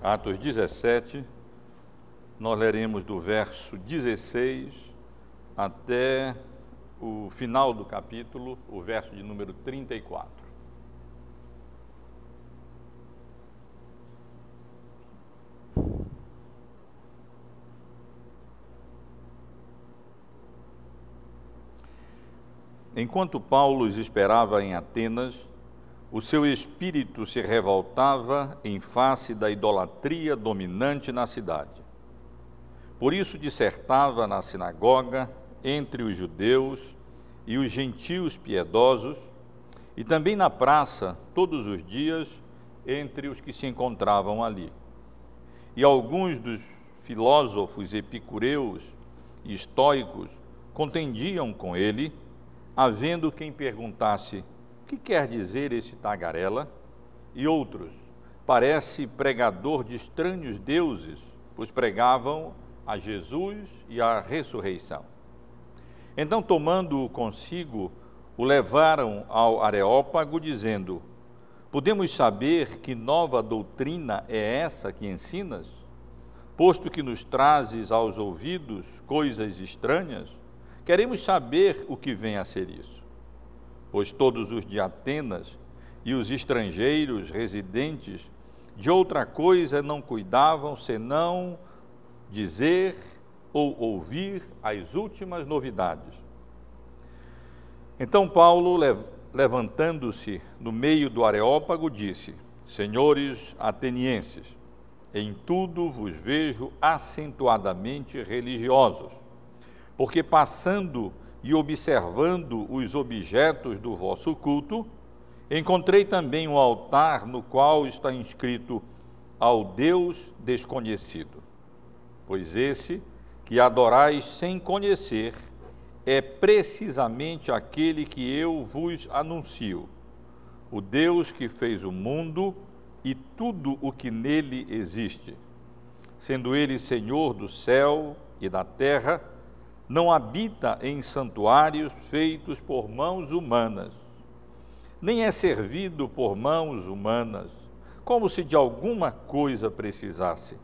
Atos 17, nós leremos do verso 16 até o final do capítulo, o verso de número 34. Enquanto Paulo os esperava em Atenas, o seu espírito se revoltava em face da idolatria dominante na cidade. Por isso dissertava na sinagoga entre os judeus e os gentios piedosos, e também na praça todos os dias entre os que se encontravam ali. E alguns dos filósofos epicureus e estoicos contendiam com ele, havendo quem perguntasse: o que quer dizer esse tagarela? E outros: parece pregador de estranhos deuses, pois pregavam a Jesus e a ressurreição. Então, tomando-o consigo, o levaram ao Areópago, dizendo: podemos saber que nova doutrina é essa que ensinas? Posto que nos trazes aos ouvidos coisas estranhas, queremos saber o que vem a ser isso. Pois todos os de Atenas e os estrangeiros residentes de outra coisa não cuidavam senão dizer ou ouvir as últimas novidades. Então Paulo, levantando-se no meio do Areópago, disse: senhores atenienses, em tudo vos vejo acentuadamente religiosos, porque passando e observando os objetos do vosso culto, encontrei também um altar no qual está inscrito: ao Deus desconhecido. Pois esse que adorais sem conhecer é precisamente aquele que eu vos anuncio, o Deus que fez o mundo e tudo o que nele existe. Sendo ele Senhor do céu e da terra, não habita em santuários feitos por mãos humanas, nem é servido por mãos humanas, como se de alguma coisa precisasse,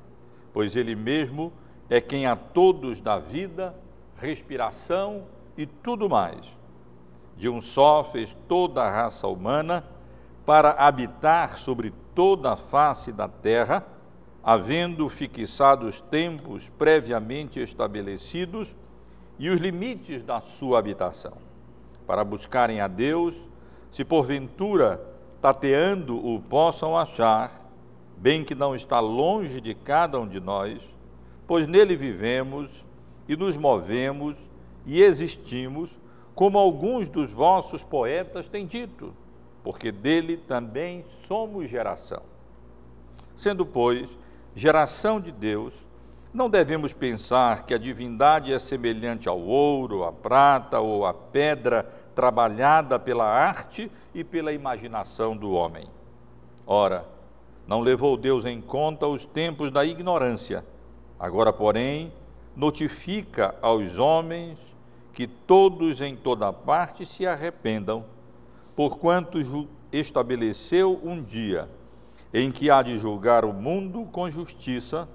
pois ele mesmo é quem a todos dá vida, respiração e tudo mais. De um só fez toda a raça humana para habitar sobre toda a face da terra, havendo fixado os tempos previamente estabelecidos e os limites da sua habitação, para buscarem a Deus, se porventura tateando-o possam achar, bem que não está longe de cada um de nós, pois nele vivemos e nos movemos e existimos, como alguns dos vossos poetas têm dito, porque dele também somos geração. Sendo, pois, geração de Deus, não devemos pensar que a divindade é semelhante ao ouro, à prata ou à pedra trabalhada pela arte e pela imaginação do homem. Ora, não levou Deus em conta os tempos da ignorância. Agora, porém, notifica aos homens que todos em toda parte se arrependam, porquanto estabeleceu um dia em que há de julgar o mundo com justiça,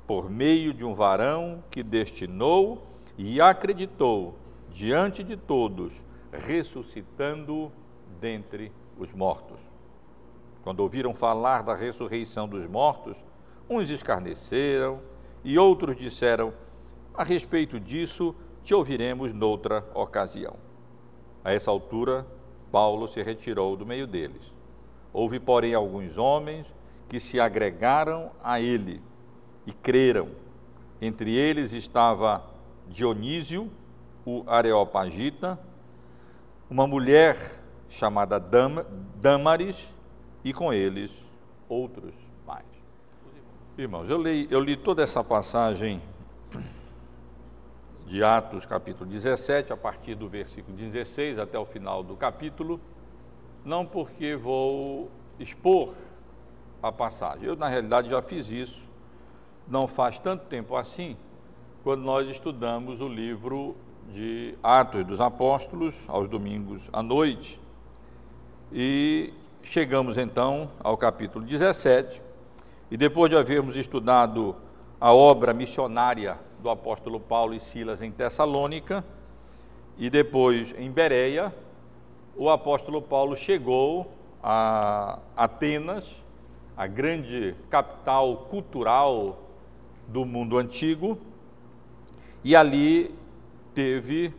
por meio de um varão que destinou e acreditou diante de todos, ressuscitando dentre os mortos. Quando ouviram falar da ressurreição dos mortos, uns escarneceram e outros disseram: a respeito disso te ouviremos noutra ocasião. A essa altura, Paulo se retirou do meio deles. Houve, porém, alguns homens que se agregaram a ele e creram. Entre eles estava Dionísio, o Areopagita, uma mulher chamada Dâmaris, e com eles outros mais. Irmãos, eu li toda essa passagem de Atos, capítulo 17, a partir do versículo 16 até o final do capítulo, não porque vou expor a passagem. Eu, na realidade, já fiz isso, não faz tanto tempo assim, quando nós estudamos o livro de Atos dos Apóstolos, aos domingos à noite, e chegamos então ao capítulo 17, E depois de havermos estudado a obra missionária do apóstolo Paulo e Silas em Tessalônica, e depois em Bereia, o apóstolo Paulo chegou a Atenas, a grande capital cultural do mundo antigo, e ali teve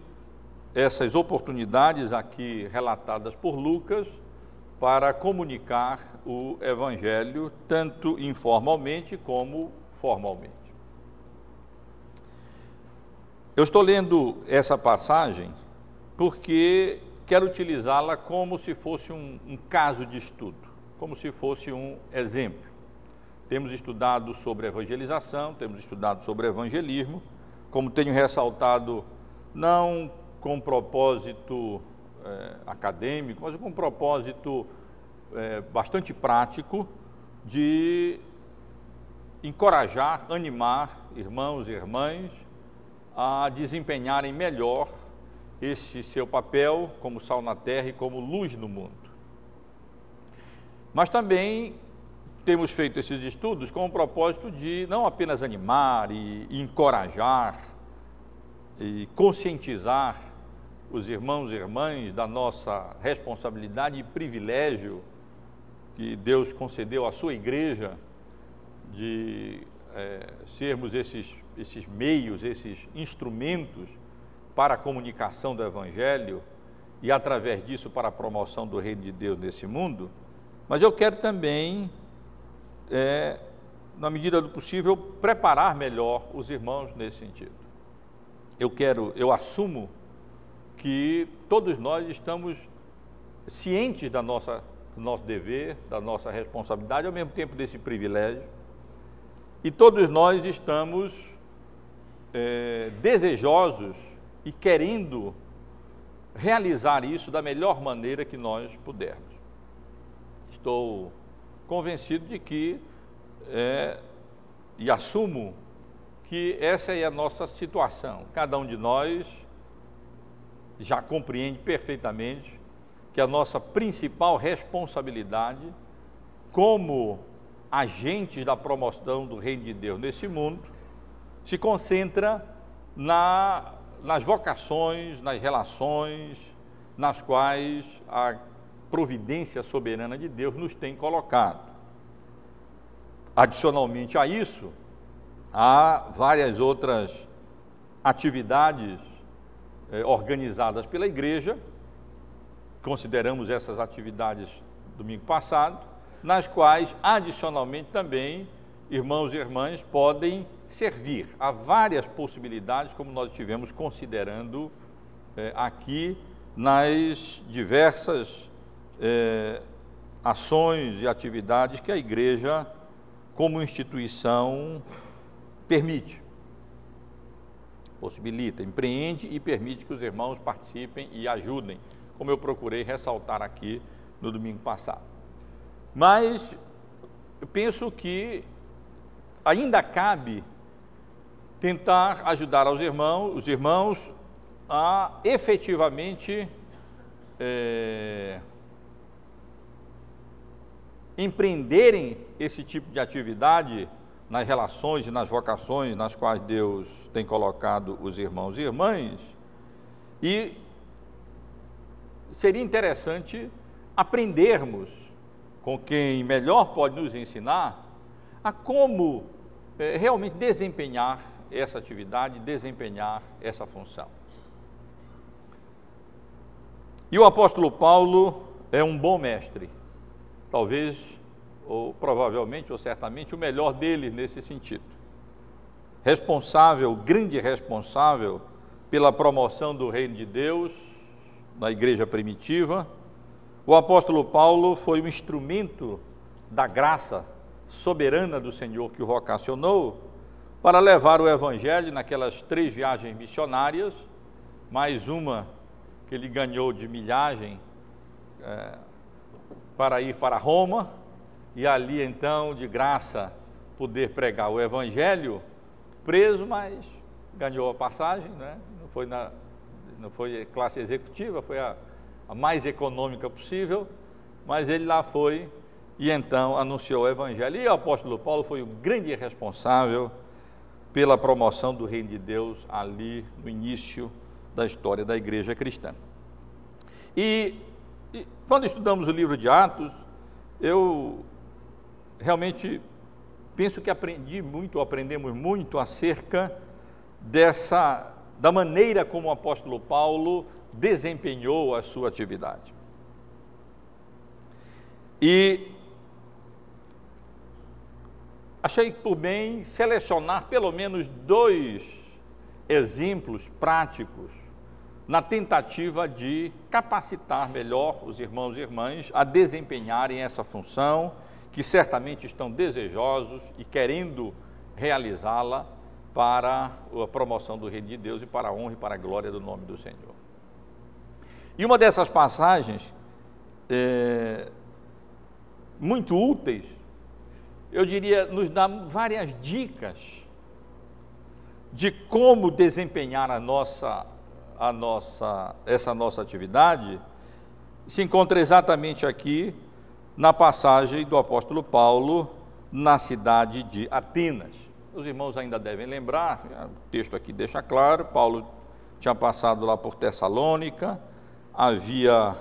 essas oportunidades aqui relatadas por Lucas para comunicar o Evangelho, tanto informalmente como formalmente. Eu estou lendo essa passagem porque quero utilizá-la como se fosse um caso de estudo, como se fosse um exemplo. Temos estudado sobre evangelização, temos estudado sobre evangelismo, como tenho ressaltado, não com propósito acadêmico, mas com propósito bastante prático de encorajar, animar irmãos e irmãs a desempenharem melhor esse seu papel como sal na terra e como luz no mundo. Mas também temos feito esses estudos com o propósito de não apenas animar e encorajar e conscientizar os irmãos e irmãs da nossa responsabilidade e privilégio que Deus concedeu à sua igreja de sermos esses meios, esses instrumentos para a comunicação do Evangelho e, através disso, para a promoção do reino de Deus nesse mundo, mas eu quero também, na medida do possível, preparar melhor os irmãos nesse sentido. Eu assumo que todos nós estamos cientes do nosso dever, da nossa responsabilidade, ao mesmo tempo desse privilégio, e todos nós estamos desejosos e querendo realizar isso da melhor maneira que nós pudermos. Estou convencido de que, e assumo que essa é a nossa situação. Cada um de nós já compreende perfeitamente que a nossa principal responsabilidade como agentes da promoção do reino de Deus nesse mundo se concentra nas vocações, nas relações, nas quais a providência soberana de Deus nos tem colocado. Adicionalmente a isso, há várias outras atividades organizadas pela igreja, consideramos essas atividades domingo passado, nas quais, adicionalmente também, irmãos e irmãs podem servir. Há várias possibilidades, como nós estivemos considerando aqui nas diversas ações e atividades que a igreja, como instituição, permite, possibilita, empreende e permite que os irmãos participem e ajudem, como eu procurei ressaltar aqui no domingo passado. Mas eu penso que ainda cabe tentar ajudar os irmãos a efetivamente empreenderem esse tipo de atividade nas relações e nas vocações nas quais Deus tem colocado os irmãos e irmãs, e seria interessante aprendermos com quem melhor pode nos ensinar a como realmente desempenhar essa atividade, desempenhar essa função. E o apóstolo Paulo é um bom mestre, talvez, ou provavelmente, ou certamente, o melhor dele nesse sentido. Responsável, grande responsável pela promoção do reino de Deus na igreja primitiva, o apóstolo Paulo foi um instrumento da graça soberana do Senhor que o vocacionou para levar o Evangelho naquelas 3 viagens missionárias, mais uma que ele ganhou de milhagem para ir para Roma, e ali então, de graça, poder pregar o Evangelho, preso, mas ganhou a passagem, né? Não foi classe executiva, foi a mais econômica possível, mas ele lá foi e então anunciou o Evangelho. E o apóstolo Paulo foi o grande responsável pela promoção do reino de Deus ali no início da história da igreja cristã. E quando estudamos o livro de Atos, eu realmente penso que aprendemos muito acerca da maneira como o apóstolo Paulo desempenhou a sua atividade. E achei por bem selecionar pelo menos 2 exemplos práticos na tentativa de capacitar melhor os irmãos e irmãs a desempenharem essa função, que certamente estão desejosos e querendo realizá-la para a promoção do reino de Deus e para a honra e para a glória do nome do Senhor. E uma dessas passagens, muito úteis, eu diria, nos dá várias dicas de como desempenhar essa nossa atividade, se encontra exatamente aqui na passagem do apóstolo Paulo na cidade de Atenas. Os irmãos ainda devem lembrar, o texto aqui deixa claro, Paulo tinha passado lá por Tessalônica, havia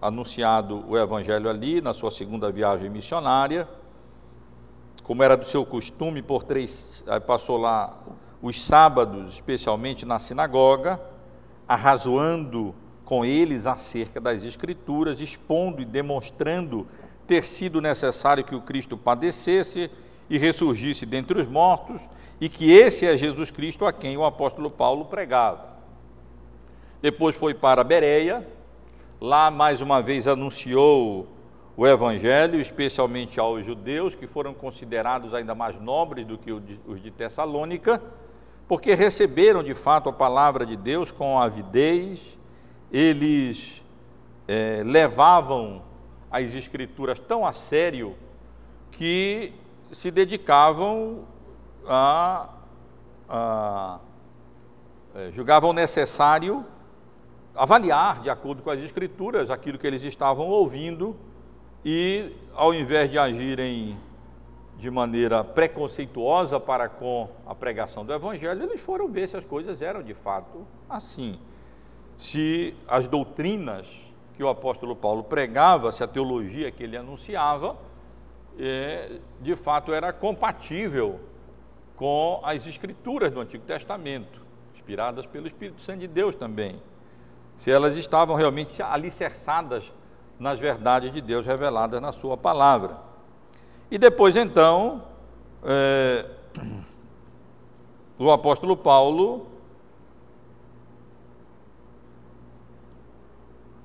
anunciado o Evangelho ali na sua segunda viagem missionária, como era do seu costume, passou lá os sábados, especialmente na sinagoga, arrazoando com eles acerca das Escrituras, expondo e demonstrando ter sido necessário que o Cristo padecesse e ressurgisse dentre os mortos, e que esse é Jesus Cristo a quem o apóstolo Paulo pregava. Depois foi para Bereia, lá mais uma vez anunciou o Evangelho, especialmente aos judeus, que foram considerados ainda mais nobres do que os de Tessalônica, porque receberam de fato a palavra de Deus com avidez, eles levavam as Escrituras tão a sério que se dedicavam julgavam necessário avaliar, de acordo com as Escrituras, aquilo que eles estavam ouvindo, e ao invés de agirem de maneira preconceituosa para com a pregação do Evangelho, eles foram ver se as coisas eram de fato assim. Se as doutrinas que o apóstolo Paulo pregava, se a teologia que ele anunciava, de fato era compatível com as Escrituras do Antigo Testamento, inspiradas pelo Espírito Santo de Deus também, se elas estavam realmente alicerçadas nas verdades de Deus reveladas na sua palavra. E depois então, o apóstolo Paulo,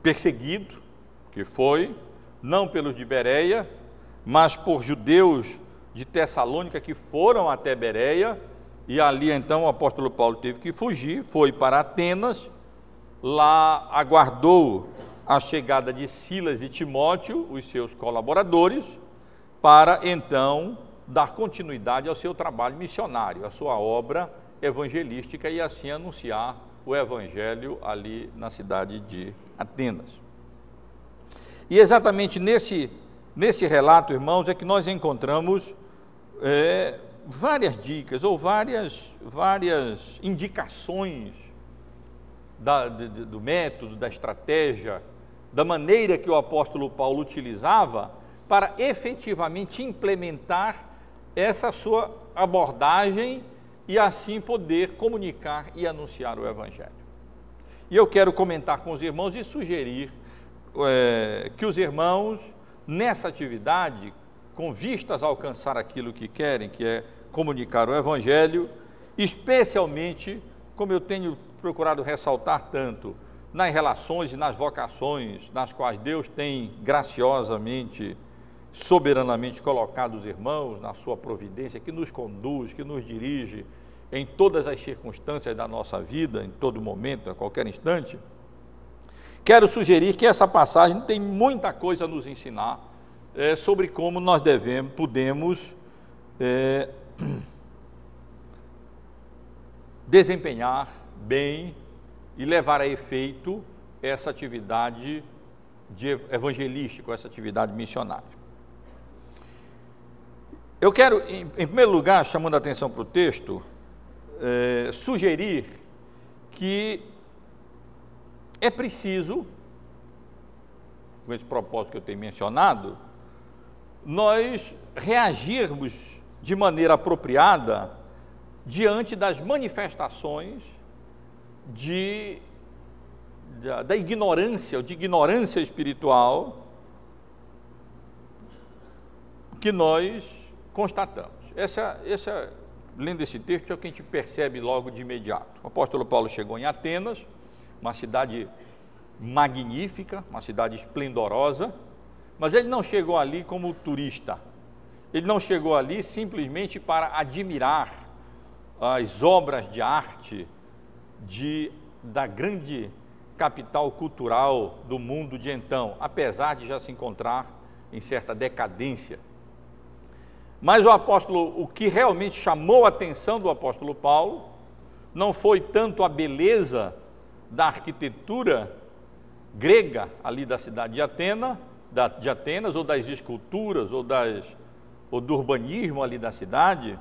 perseguido, que foi, não pelos de Bereia, mas por judeus de Tessalônica que foram até Bereia, e ali então o apóstolo Paulo teve que fugir, foi para Atenas, lá aguardou a chegada de Silas e Timóteo, os seus colaboradores, para então dar continuidade ao seu trabalho missionário, à sua obra evangelística, e assim anunciar o Evangelho ali na cidade de Atenas. E exatamente nesse relato, irmãos, é que nós encontramos várias dicas ou várias indicações do método, da estratégia, da maneira que o apóstolo Paulo utilizava para efetivamente implementar essa sua abordagem e assim poder comunicar e anunciar o Evangelho. E eu quero comentar com os irmãos e sugerir que os irmãos, nessa atividade, com vistas a alcançar aquilo que querem, que é comunicar o Evangelho, especialmente, como eu tenho procurado ressaltar tanto, nas relações e nas vocações nas quais Deus tem graciosamente, soberanamente colocado os irmãos na sua providência, que nos conduz, que nos dirige em todas as circunstâncias da nossa vida, em todo momento, a qualquer instante. Quero sugerir que essa passagem tem muita coisa a nos ensinar sobre como nós podemos desempenhar bem e levar a efeito essa atividade evangelístico, essa atividade missionária. Eu quero, em primeiro lugar, chamando a atenção para o texto, sugerir que é preciso, com esse propósito que eu tenho mencionado, nós reagirmos de maneira apropriada diante das manifestações da ignorância, ou de ignorância espiritual que nós constatamos. Lendo esse texto, é o que a gente percebe logo de imediato. O apóstolo Paulo chegou em Atenas, uma cidade magnífica, uma cidade esplendorosa, mas ele não chegou ali como turista. Ele não chegou ali simplesmente para admirar as obras de arte da grande capital cultural do mundo de então, apesar de já se encontrar em certa decadência. Mas o que realmente chamou a atenção do apóstolo Paulo não foi tanto a beleza da arquitetura grega ali da cidade de Atenas, ou das esculturas, ou do urbanismo ali da cidade,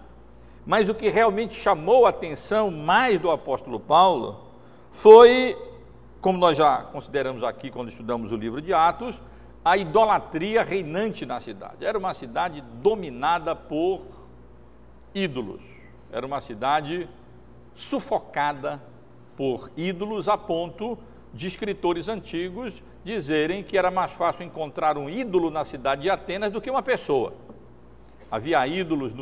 mas o que realmente chamou a atenção mais do apóstolo Paulo foi, como nós já consideramos aqui quando estudamos o livro de Atos, a idolatria reinante na cidade. Era uma cidade dominada por ídolos, era uma cidade sufocada por ídolos, a ponto de escritores antigos dizerem que era mais fácil encontrar um ídolo na cidade de Atenas do que uma pessoa. Havia ídolos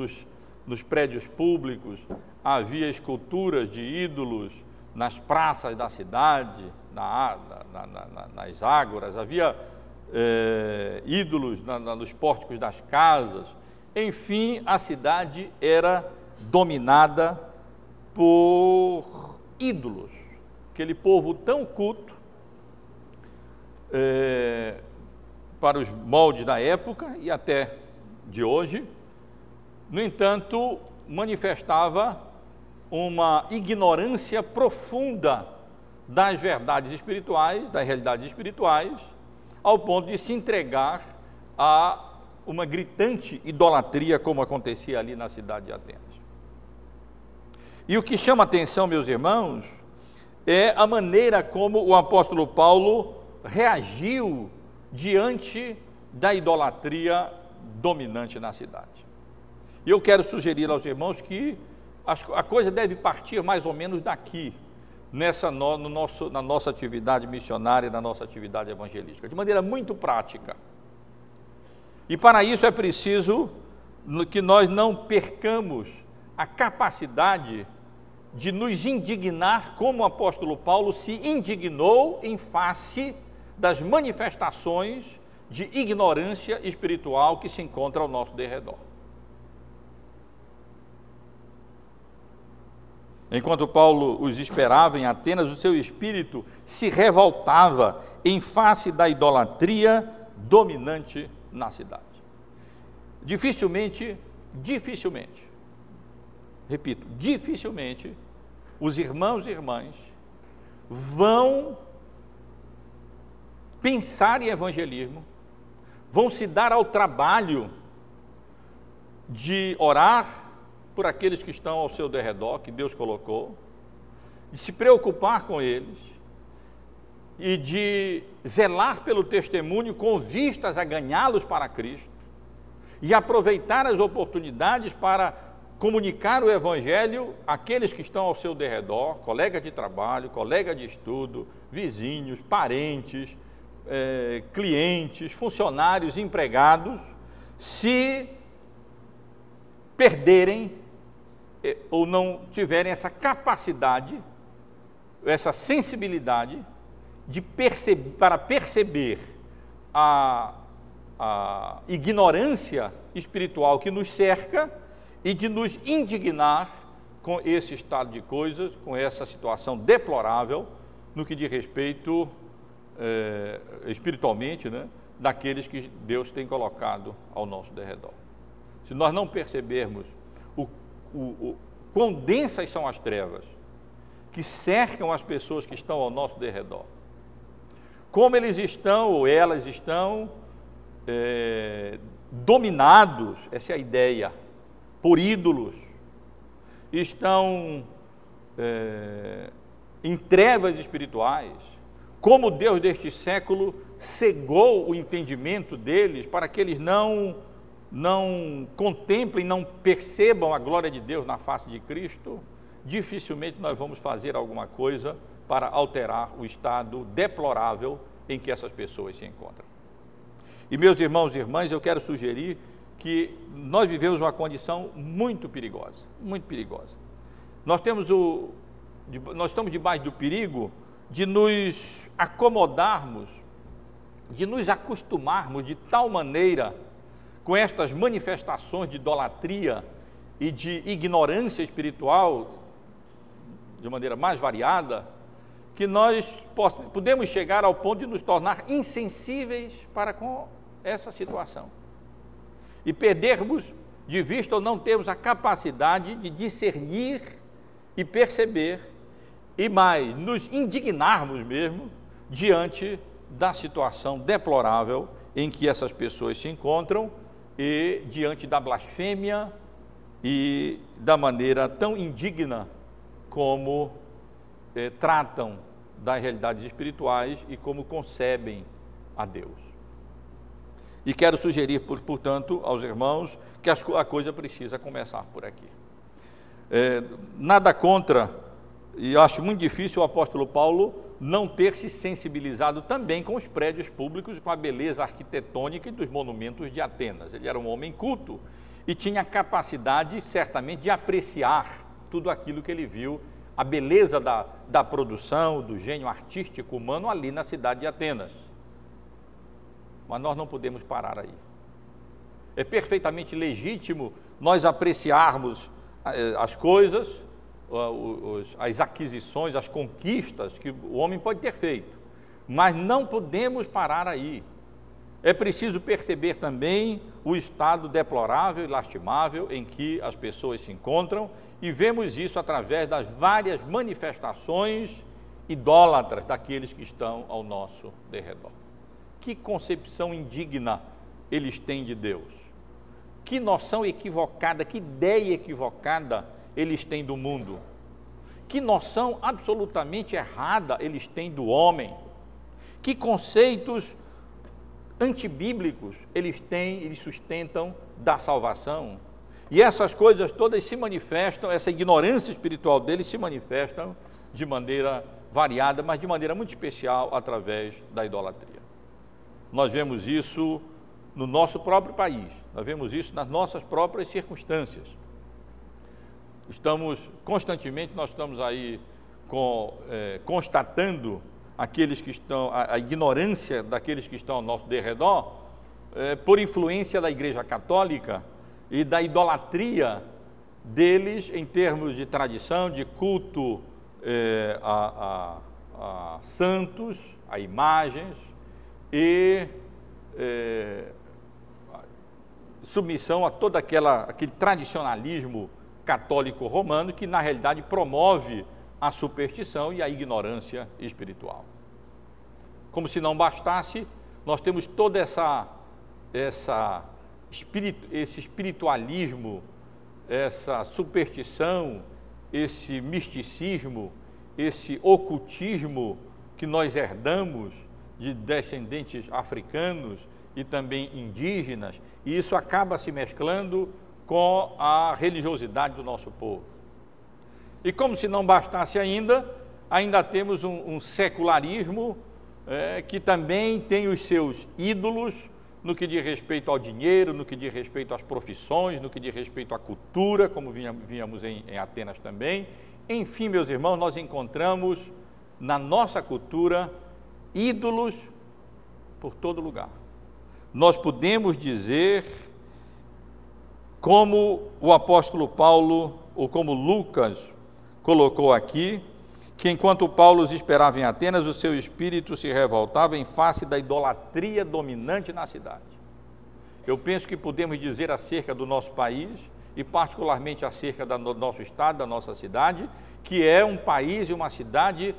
nos prédios públicos, havia esculturas de ídolos nas praças da cidade, nas ágoras, havia ídolos nos pórticos das casas. Enfim, a cidade era dominada por ídolos. Aquele povo tão culto para os moldes da época e até de hoje, no entanto, manifestava uma ignorância profunda das verdades espirituais, das realidades espirituais, ao ponto de se entregar a uma gritante idolatria, como acontecia ali na cidade de Atenas. E o que chama a atenção, meus irmãos, é a maneira como o apóstolo Paulo reagiu diante da idolatria dominante na cidade. E eu quero sugerir aos irmãos que a coisa deve partir mais ou menos daqui, na nossa atividade missionária, na nossa atividade evangelística, de maneira muito prática. E para isso é preciso que nós não percamos a capacidade de nos indignar como o apóstolo Paulo se indignou em face das manifestações de ignorância espiritual que se encontra ao nosso derredor. Enquanto Paulo os esperava em Atenas, o seu espírito se revoltava em face da idolatria dominante na cidade. Dificilmente, repito, dificilmente os irmãos e irmãs vão pensar em evangelismo, vão se dar ao trabalho de orar por aqueles que estão ao seu derredor, que Deus colocou, de se preocupar com eles e de zelar pelo testemunho com vistas a ganhá-los para Cristo e aproveitar as oportunidades para comunicar o Evangelho àqueles que estão ao seu derredor, colegas de trabalho, colegas de estudo, vizinhos, parentes, clientes, funcionários, empregados, se perderem ou não tiverem essa capacidade, essa sensibilidade para perceber a ignorância espiritual que nos cerca e de nos indignar com esse estado de coisas, com essa situação deplorável no que diz respeito espiritualmente, né, daqueles que Deus tem colocado ao nosso derredor. Se nós não percebermos quão densas são as trevas que cercam as pessoas que estão ao nosso derredor, como eles estão, ou elas estão, dominados, essa é a ideia, por ídolos, estão em trevas espirituais, como Deus deste século cegou o entendimento deles para que eles não contemplem, não percebam a glória de Deus na face de Cristo. Dificilmente nós vamos fazer alguma coisa para alterar o estado deplorável em que essas pessoas se encontram. E meus irmãos e irmãs, eu quero sugerir que nós vivemos uma condição muito perigosa, muito perigosa. Nós estamos debaixo do perigo de nos acomodarmos, de nos acostumarmos de tal maneira com estas manifestações de idolatria e de ignorância espiritual, de maneira mais variada, que nós podemos chegar ao ponto de nos tornar insensíveis para com essa situação e perdermos de vista ou não termos a capacidade de discernir e perceber e mais, nos indignarmos mesmo diante da situação deplorável em que essas pessoas se encontram e diante da blasfêmia e da maneira tão indigna como tratam das realidades espirituais e como concebem a Deus. E quero sugerir, portanto, aos irmãos que a coisa precisa começar por aqui. Nada contra, e acho muito difícil o apóstolo Paulo não ter se sensibilizado também com os prédios públicos e com a beleza arquitetônica e dos monumentos de Atenas. Ele era um homem culto e tinha capacidade, certamente, de apreciar tudo aquilo que ele viu, a beleza da produção, do gênio artístico humano ali na cidade de Atenas. Mas nós não podemos parar aí. É perfeitamente legítimo nós apreciarmos as coisas, as aquisições, as conquistas que o homem pode ter feito, mas não podemos parar aí. É preciso perceber também o estado deplorável e lastimável em que as pessoas se encontram, e vemos isso através das várias manifestações idólatras daqueles que estão ao nosso derredor. Que concepção indigna eles têm de Deus, que noção equivocada, que ideia equivocada eles têm do mundo, que noção absolutamente errada eles têm do homem, que conceitos antibíblicos eles sustentam da salvação. E essas coisas todas se manifestam, essa ignorância espiritual deles se manifestam de maneira variada, mas de maneira muito especial através da idolatria. Nós vemos isso no nosso próprio país, nós vemos isso nas nossas próprias circunstâncias. Constantemente nós estamos aí constatando aqueles que estão, a ignorância daqueles que estão ao nosso derredor, por influência da Igreja Católica e da idolatria deles em termos de tradição, de culto a santos, a imagens e submissão a todo aquele tradicionalismo católico romano que na realidade promove a superstição e a ignorância espiritual. Como se não bastasse, nós temos todo esse espiritualismo, essa superstição, esse misticismo, esse ocultismo que nós herdamos de descendentes africanos e também indígenas, e isso acaba se mesclando com a religiosidade do nosso povo. E como se não bastasse ainda temos um secularismo que também tem os seus ídolos no que diz respeito ao dinheiro, no que diz respeito às profissões, no que diz respeito à cultura, como víamos em Atenas também. Enfim, meus irmãos, nós encontramos na nossa cultura ídolos por todo lugar. Nós podemos dizer, como o apóstolo Paulo, ou como Lucas colocou aqui, que enquanto Paulo os esperava em Atenas, o seu espírito se revoltava em face da idolatria dominante na cidade. Eu penso que podemos dizer acerca do nosso país, e particularmente acerca do nosso estado, da nossa cidade, que é um país e uma cidade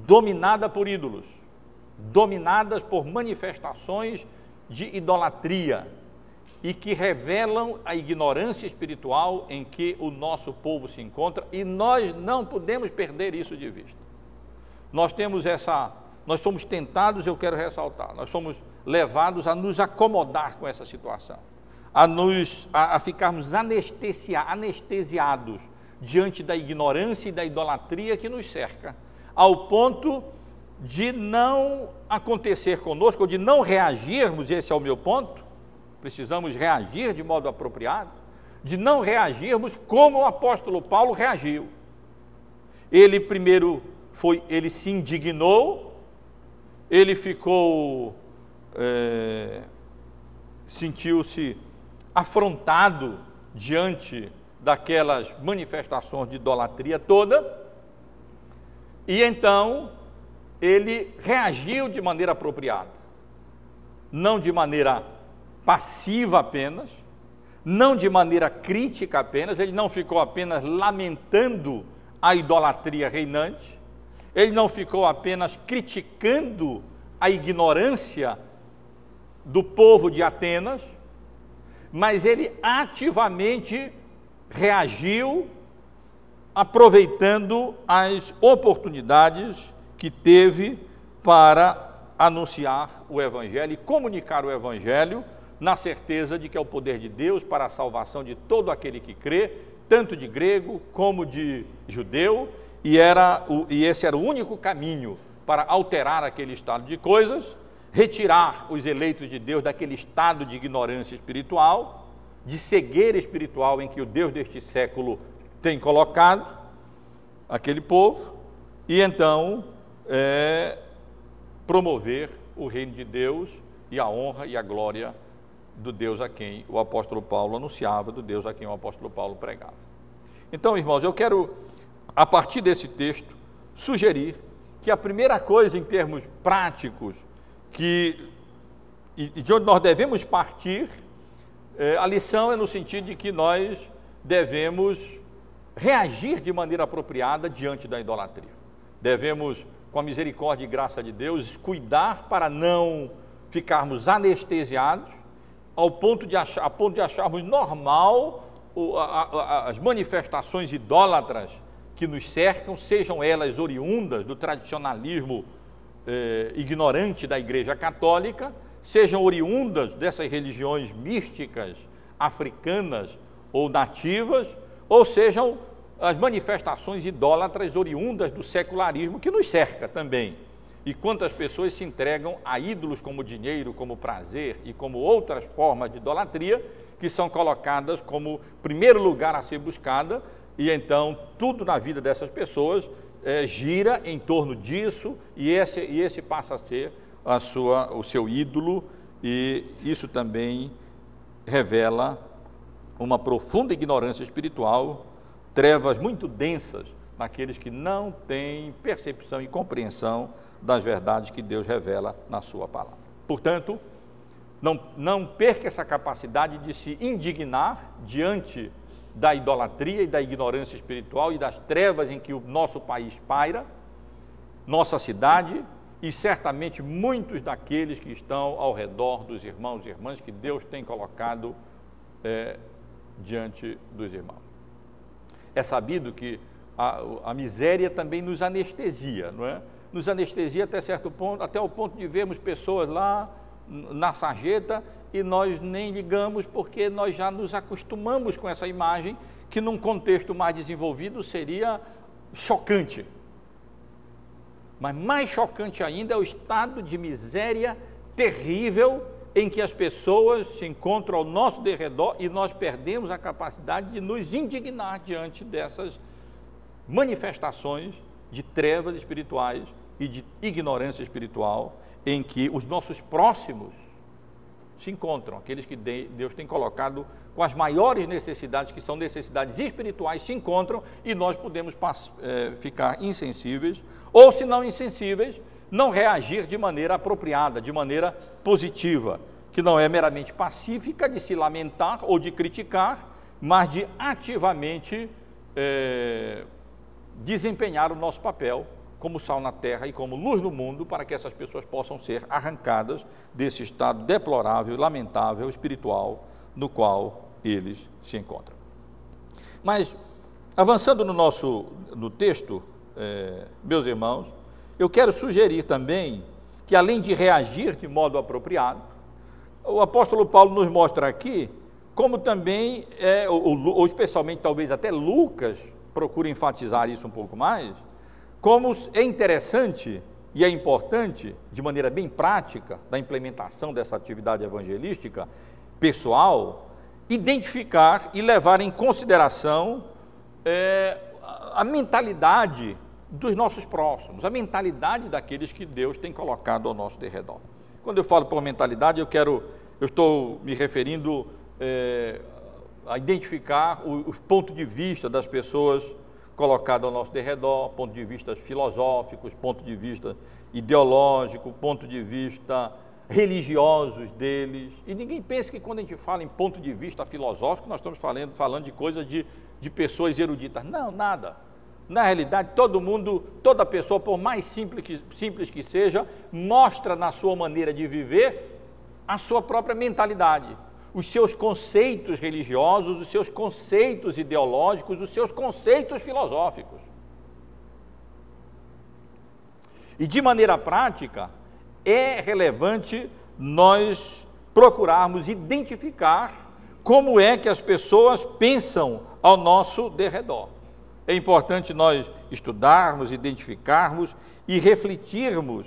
dominada por ídolos. dominadas por manifestações de idolatria e que revelam a ignorância espiritual em que o nosso povo se encontra, e nós não podemos perder isso de vista. Nós somos tentados, eu quero ressaltar, nós somos levados a nos acomodar com essa situação, a ficarmos anestesiados diante da ignorância e da idolatria que nos cerca, ao ponto de não acontecer conosco, ou de não reagirmos, esse é o meu ponto, precisamos reagir de modo apropriado, de não reagirmos como o apóstolo Paulo reagiu. Ele primeiro ele se indignou, ele sentiu-se afrontado diante daquelas manifestações de idolatria toda, e então ele reagiu de maneira apropriada, não de maneira passiva apenas, não de maneira crítica apenas, ele não ficou apenas lamentando a idolatria reinante, ele não ficou apenas criticando a ignorância do povo de Atenas, mas ele ativamente reagiu, aproveitando as oportunidades que teve para anunciar o Evangelho e comunicar o Evangelho, na certeza de que é o poder de Deus para a salvação de todo aquele que crê, tanto de grego como de judeu, e esse era o único caminho para alterar aquele estado de coisas, retirar os eleitos de Deus daquele estado de ignorância espiritual, de cegueira espiritual em que o Deus deste século tem colocado aquele povo, e então promover o reino de Deus e a honra e a glória do Deus a quem o apóstolo Paulo anunciava, do Deus a quem o apóstolo Paulo pregava. Então, irmãos, eu quero, a partir desse texto, sugerir que a primeira coisa em termos práticos de onde nós devemos partir, a lição é no sentido de que nós devemos reagir de maneira apropriada diante da idolatria. Devemos, com a misericórdia e graça de Deus, cuidar para não ficarmos anestesiados a ponto de acharmos normal as manifestações idólatras que nos cercam, sejam elas oriundas do tradicionalismo ignorante da Igreja Católica, sejam oriundas dessas religiões místicas africanas ou nativas, ou sejam as manifestações idólatras oriundas do secularismo que nos cerca também. E quantas pessoas se entregam a ídolos como dinheiro, como prazer e como outras formas de idolatria, que são colocadas como primeiro lugar a ser buscada, e então tudo na vida dessas pessoas gira em torno disso, e esse passa a ser o seu ídolo, e isso também revela uma profunda ignorância espiritual, trevas muito densas naqueles que não têm percepção e compreensão das verdades que Deus revela na sua palavra. Portanto, não perca essa capacidade de se indignar diante da idolatria e da ignorância espiritual e das trevas em que o nosso país paira, nossa cidade e certamente muitos daqueles que estão ao redor dos irmãos e irmãs que Deus tem colocado diante dos irmãos. É sabido que a miséria também nos anestesia, não é? Nos anestesia até certo ponto, até o ponto de vermos pessoas lá na sarjeta e nós nem ligamos, porque nós já nos acostumamos com essa imagem que num contexto mais desenvolvido seria chocante. Mas mais chocante ainda é o estado de miséria terrível em que as pessoas se encontram ao nosso derredor e nós perdemos a capacidade de nos indignar diante dessas manifestações de trevas espirituais e de ignorância espiritual em que os nossos próximos se encontram, aqueles que Deus tem colocado com as maiores necessidades, que são necessidades espirituais, se encontram, e nós podemos ficar insensíveis, ou se não insensíveis, não reagir de maneira apropriada, de maneira positiva, que não é meramente pacífica de se lamentar ou de criticar, mas de ativamente desempenhar o nosso papel como sal na terra e como luz no mundo, para que essas pessoas possam ser arrancadas desse estado deplorável, lamentável, espiritual, no qual eles se encontram. Mas, avançando no texto, meus irmãos, eu quero sugerir também que, além de reagir de modo apropriado, o apóstolo Paulo nos mostra aqui como também, ou especialmente talvez até Lucas procura enfatizar isso um pouco mais, como é interessante e é importante, de maneira bem prática, da implementação dessa atividade evangelística pessoal, identificar e levar em consideração a mentalidade dos nossos próximos, a mentalidade daqueles que Deus tem colocado ao nosso derredor. Quando eu falo por mentalidade, eu estou me referindo a identificar os pontos de vista das pessoas colocadas ao nosso derredor, ponto de vista filosóficos, ponto de vista ideológico, ponto de vista religiosos deles. E ninguém pensa que quando a gente fala em ponto de vista filosófico, nós estamos falando de coisa de pessoas eruditas. Não, nada. Na realidade, toda pessoa, por mais simples que seja, mostra na sua maneira de viver a sua própria mentalidade, os seus conceitos religiosos, os seus conceitos ideológicos, os seus conceitos filosóficos. E de maneira prática, é relevante nós procurarmos identificar como é que as pessoas pensam ao nosso derredor. É importante nós estudarmos, identificarmos e refletirmos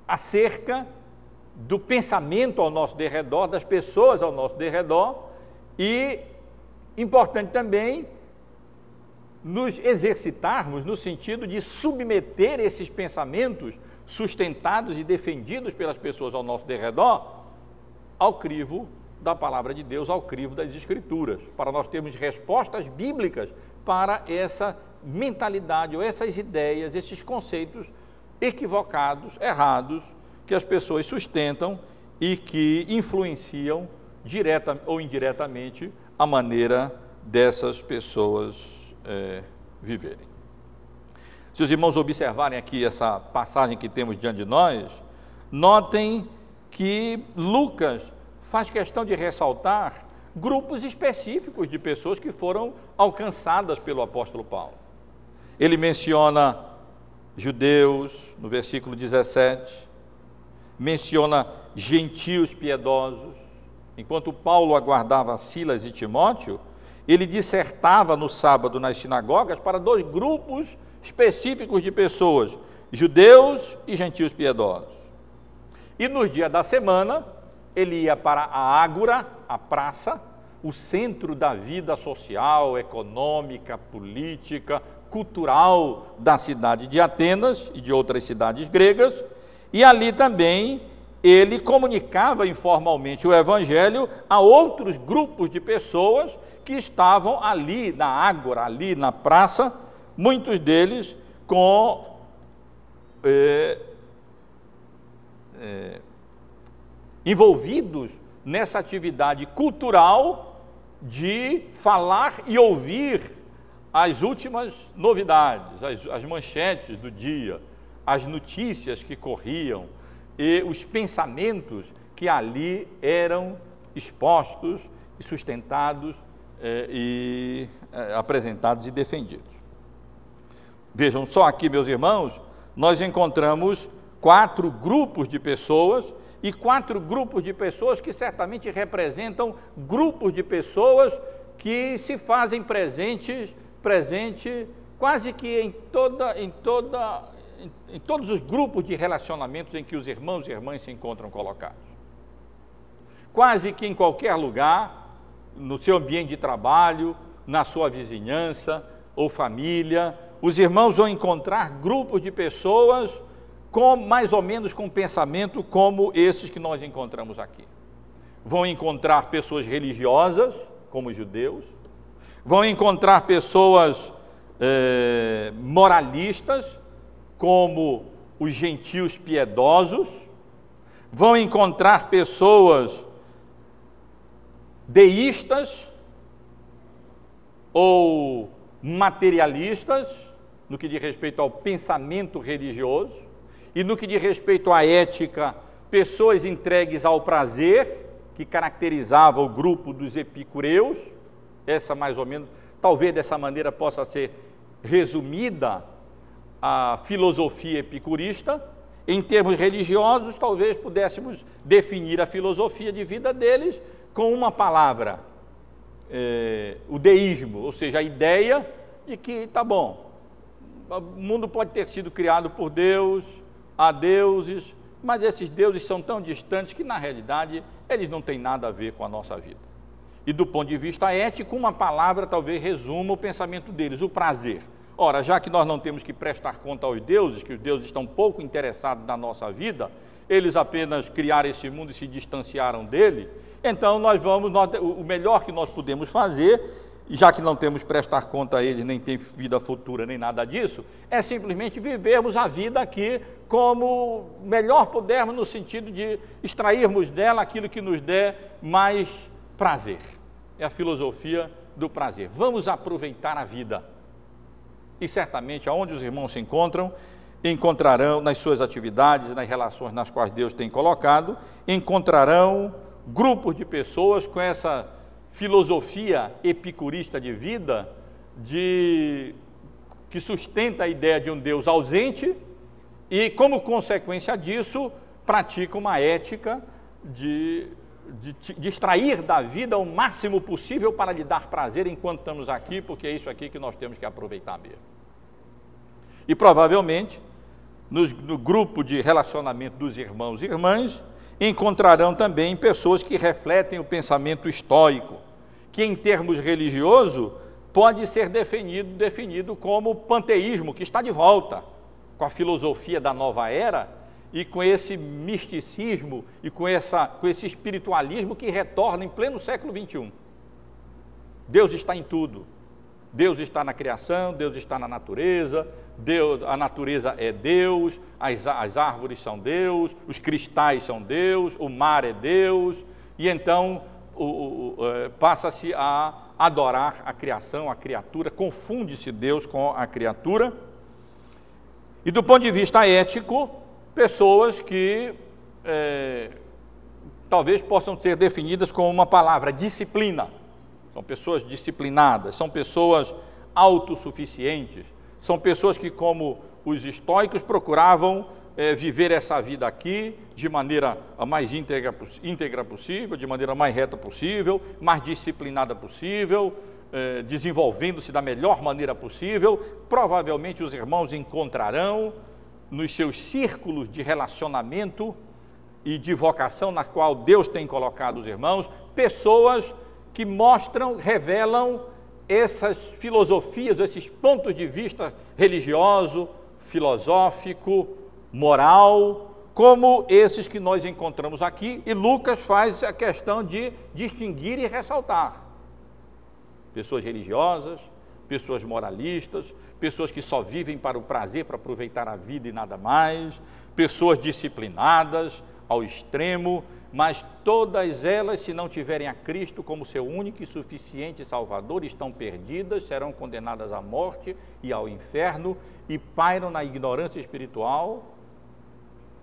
acerca do pensamento ao nosso derredor, das pessoas ao nosso derredor, e importante também nos exercitarmos no sentido de submeter esses pensamentos sustentados e defendidos pelas pessoas ao nosso derredor ao crivo da palavra de Deus, ao crivo das Escrituras, para nós termos respostas bíblicas para essa mentalidade ou essas ideias, esses conceitos equivocados, errados, que as pessoas sustentam e que influenciam direta ou indiretamente a maneira dessas pessoas viverem. Se os irmãos observarem aqui essa passagem que temos diante de nós, notem que Lucas faz questão de ressaltar grupos específicos de pessoas que foram alcançadas pelo apóstolo Paulo. Ele menciona judeus, no versículo 17, menciona gentios piedosos. Enquanto Paulo aguardava Silas e Timóteo, ele dissertava no sábado nas sinagogas para dois grupos específicos de pessoas, judeus e gentios piedosos. E nos dias da semana, ele ia para a ágora, a praça, o centro da vida social, econômica, política, cultural da cidade de Atenas e de outras cidades gregas, e ali também ele comunicava informalmente o evangelho a outros grupos de pessoas que estavam ali na ágora, ali na praça, muitos deles envolvidos nessa atividade cultural de falar e ouvir as últimas novidades, as manchetes do dia, as notícias que corriam e os pensamentos que ali eram expostos e sustentados apresentados e defendidos. Vejam só aqui, meus irmãos, nós encontramos 4 grupos de pessoas e 4 grupos de pessoas que certamente representam grupos de pessoas que se fazem presente quase que em todos os grupos de relacionamentos em que os irmãos e irmãs se encontram colocados. Quase que em qualquer lugar, no seu ambiente de trabalho, na sua vizinhança ou família, os irmãos vão encontrar grupos de pessoas mais ou menos com pensamento como esses que nós encontramos aqui. Vão encontrar pessoas religiosas, como os judeus, vão encontrar pessoas moralistas, como os gentios piedosos, vão encontrar pessoas deístas ou materialistas, no que diz respeito ao pensamento religioso, e no que diz respeito à ética, pessoas entregues ao prazer, que caracterizava o grupo dos epicureus. Essa mais ou menos, talvez dessa maneira possa ser resumida a filosofia epicurista. Em termos religiosos, talvez pudéssemos definir a filosofia de vida deles com uma palavra, o deísmo, ou seja, a ideia de que, tá bom, o mundo pode ter sido criado por Deus, há deuses, mas esses deuses são tão distantes que, na realidade, eles não têm nada a ver com a nossa vida. E do ponto de vista ético, uma palavra talvez resuma o pensamento deles, o prazer. Ora, já que nós não temos que prestar conta aos deuses, que os deuses estão pouco interessados na nossa vida, eles apenas criaram esse mundo e se distanciaram dele, então o melhor que nós podemos fazer, já que não temos que prestar conta a eles, nem tem vida futura, nem nada disso, é simplesmente vivermos a vida aqui como melhor pudermos, no sentido de extrairmos dela aquilo que nos der mais prazer. É a filosofia do prazer. Vamos aproveitar a vida. E certamente, aonde os irmãos se encontram, encontrarão nas suas atividades, nas relações nas quais Deus tem colocado, encontrarão grupos de pessoas com essa filosofia epicurista de vida, que sustenta a ideia de um Deus ausente e, como consequência disso, pratica uma ética de extrair da vida o máximo possível para lhe dar prazer enquanto estamos aqui, porque é isso aqui que nós temos que aproveitar mesmo. E provavelmente, no grupo de relacionamento dos irmãos e irmãs, encontrarão também pessoas que refletem o pensamento estoico, que em termos religiosos pode ser definido como panteísmo, que está de volta com a filosofia da nova era e com esse misticismo e com esse espiritualismo que retorna em pleno século XXI. Deus está em tudo. Deus está na criação, Deus está na natureza, a natureza é Deus, as árvores são Deus, os cristais são Deus, o mar é Deus, e então passa-se a adorar a criação, a criatura, confunde-se Deus com a criatura. E do ponto de vista ético, pessoas que talvez possam ser definidas com uma palavra, disciplina. São pessoas disciplinadas, são pessoas autossuficientes, são pessoas que, como os estoicos, procuravam viver essa vida aqui de maneira a mais íntegra possível, de maneira mais reta possível, mais disciplinada possível, desenvolvendo-se da melhor maneira possível. Provavelmente os irmãos encontrarão nos seus círculos de relacionamento e de vocação na qual Deus tem colocado os irmãos, pessoas que mostram, revelam essas filosofias, esses pontos de vista religioso, filosófico, moral, como esses que nós encontramos aqui, e Lucas faz a questão de distinguir e ressaltar. Pessoas religiosas, pessoas moralistas, pessoas que só vivem para o prazer, para aproveitar a vida e nada mais, pessoas disciplinadas ao extremo, mas todas elas, se não tiverem a Cristo como seu único e suficiente Salvador, estão perdidas, serão condenadas à morte e ao inferno e pairam na ignorância espiritual,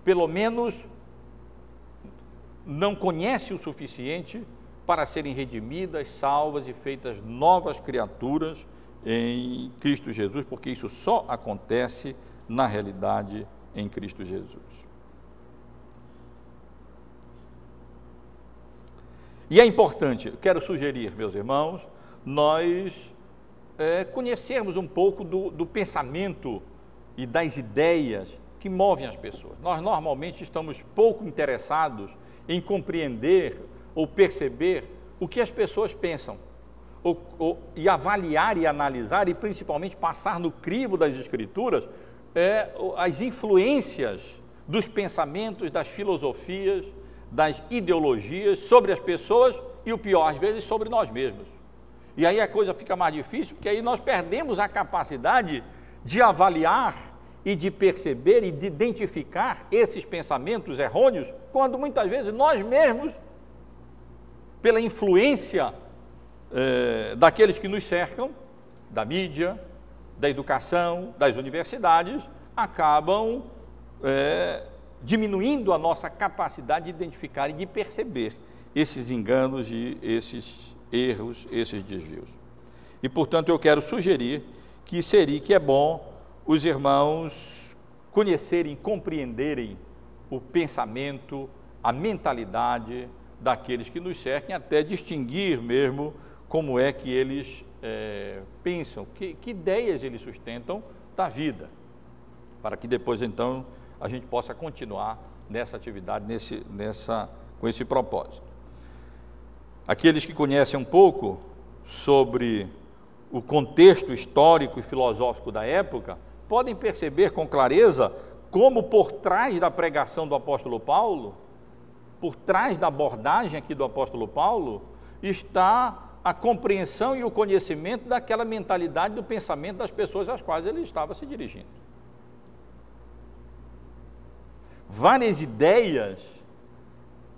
pelo menos não conhecem o suficiente para serem redimidas, salvas e feitas novas criaturas em Cristo Jesus, porque isso só acontece na realidade em Cristo Jesus. E é importante, quero sugerir, meus irmãos, nós conhecermos um pouco do pensamento e das ideias que movem as pessoas. Nós normalmente estamos pouco interessados em compreender ou perceber o que as pessoas pensam, e avaliar e analisar, e principalmente passar no crivo das Escrituras, as influências dos pensamentos, das filosofias, das ideologias sobre as pessoas e, o pior, às vezes, sobre nós mesmos. E aí a coisa fica mais difícil, porque aí nós perdemos a capacidade de avaliar e de perceber e de identificar esses pensamentos errôneos, quando muitas vezes nós mesmos, pela influência daqueles que nos cercam, da mídia, da educação, das universidades, acabam diminuindo a nossa capacidade de identificar e de perceber esses enganos e esses erros, esses desvios. E, portanto, eu quero sugerir que é bom os irmãos conhecerem, compreenderem o pensamento, a mentalidade daqueles que nos cercam, até distinguir mesmo como é que eles pensam, que ideias eles sustentam da vida, para que depois, então, a gente possa continuar nessa atividade, com esse propósito. Aqueles que conhecem um pouco sobre o contexto histórico e filosófico da época, podem perceber com clareza como por trás da pregação do apóstolo Paulo, por trás da abordagem aqui do apóstolo Paulo, está a compreensão e o conhecimento daquela mentalidade do pensamento das pessoas às quais ele estava se dirigindo. Várias ideias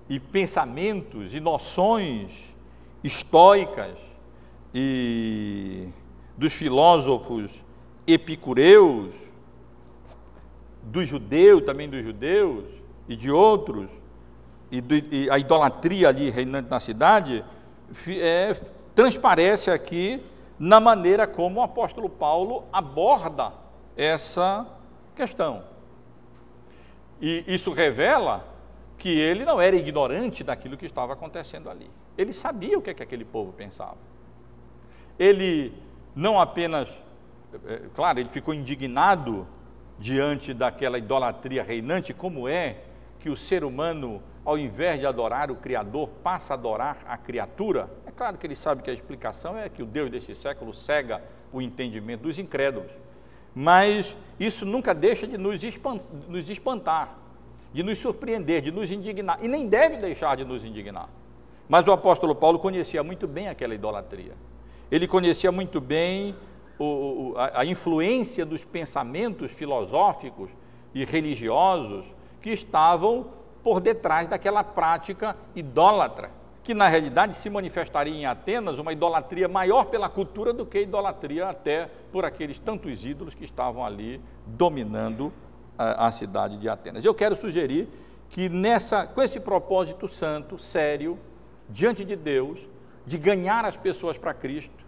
e pensamentos e noções estoicas e dos filósofos epicureus, também dos judeus e de outros, e a idolatria ali reinante na cidade, transparece aqui na maneira como o apóstolo Paulo aborda essa questão. E isso revela que ele não era ignorante daquilo que estava acontecendo ali. Ele sabia o que aquele povo pensava. Ele não apenas, claro, ele ficou indignado diante daquela idolatria reinante, como é que o ser humano, ao invés de adorar o Criador, passa a adorar a criatura. É claro que ele sabe que a explicação é que o Deus desse século cega o entendimento dos incrédulos, mas isso nunca deixa de nos espantar, de nos surpreender, de nos indignar, e nem deve deixar de nos indignar. Mas o apóstolo Paulo conhecia muito bem aquela idolatria. Ele conhecia muito bem a influência dos pensamentos filosóficos e religiosos que estavam por detrás daquela prática idólatra, que na realidade se manifestaria em Atenas uma idolatria maior pela cultura do que idolatria até por aqueles tantos ídolos que estavam ali dominando a cidade de Atenas. Eu quero sugerir que com esse propósito santo, sério, diante de Deus, de ganhar as pessoas para Cristo,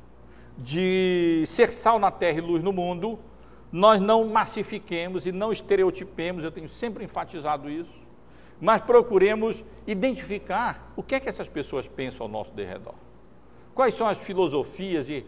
de ser sal na terra e luz no mundo, nós não massifiquemos e não estereotipemos, eu tenho sempre enfatizado isso, mas procuremos identificar o que é que essas pessoas pensam ao nosso derredor. Quais são as filosofias e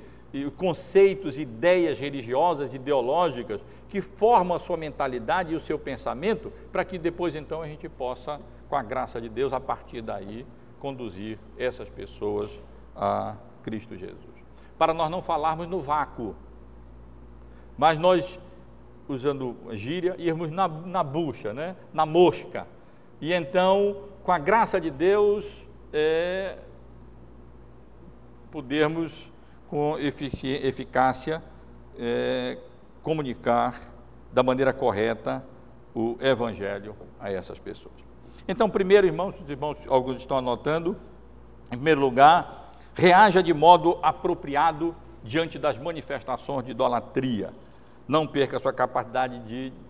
conceitos, ideias religiosas, ideológicas, que formam a sua mentalidade e o seu pensamento, para que depois então a gente possa, com a graça de Deus, a partir daí, conduzir essas pessoas a Cristo Jesus. Para nós não falarmos no vácuo, mas nós, usando gíria, irmos na bucha, né? Na mosca. E então, com a graça de Deus, podermos, com eficácia, comunicar da maneira correta o Evangelho a essas pessoas. Então, primeiro, irmãos, alguns estão anotando, em primeiro lugar, reaja de modo apropriado diante das manifestações de idolatria. Não perca a sua capacidade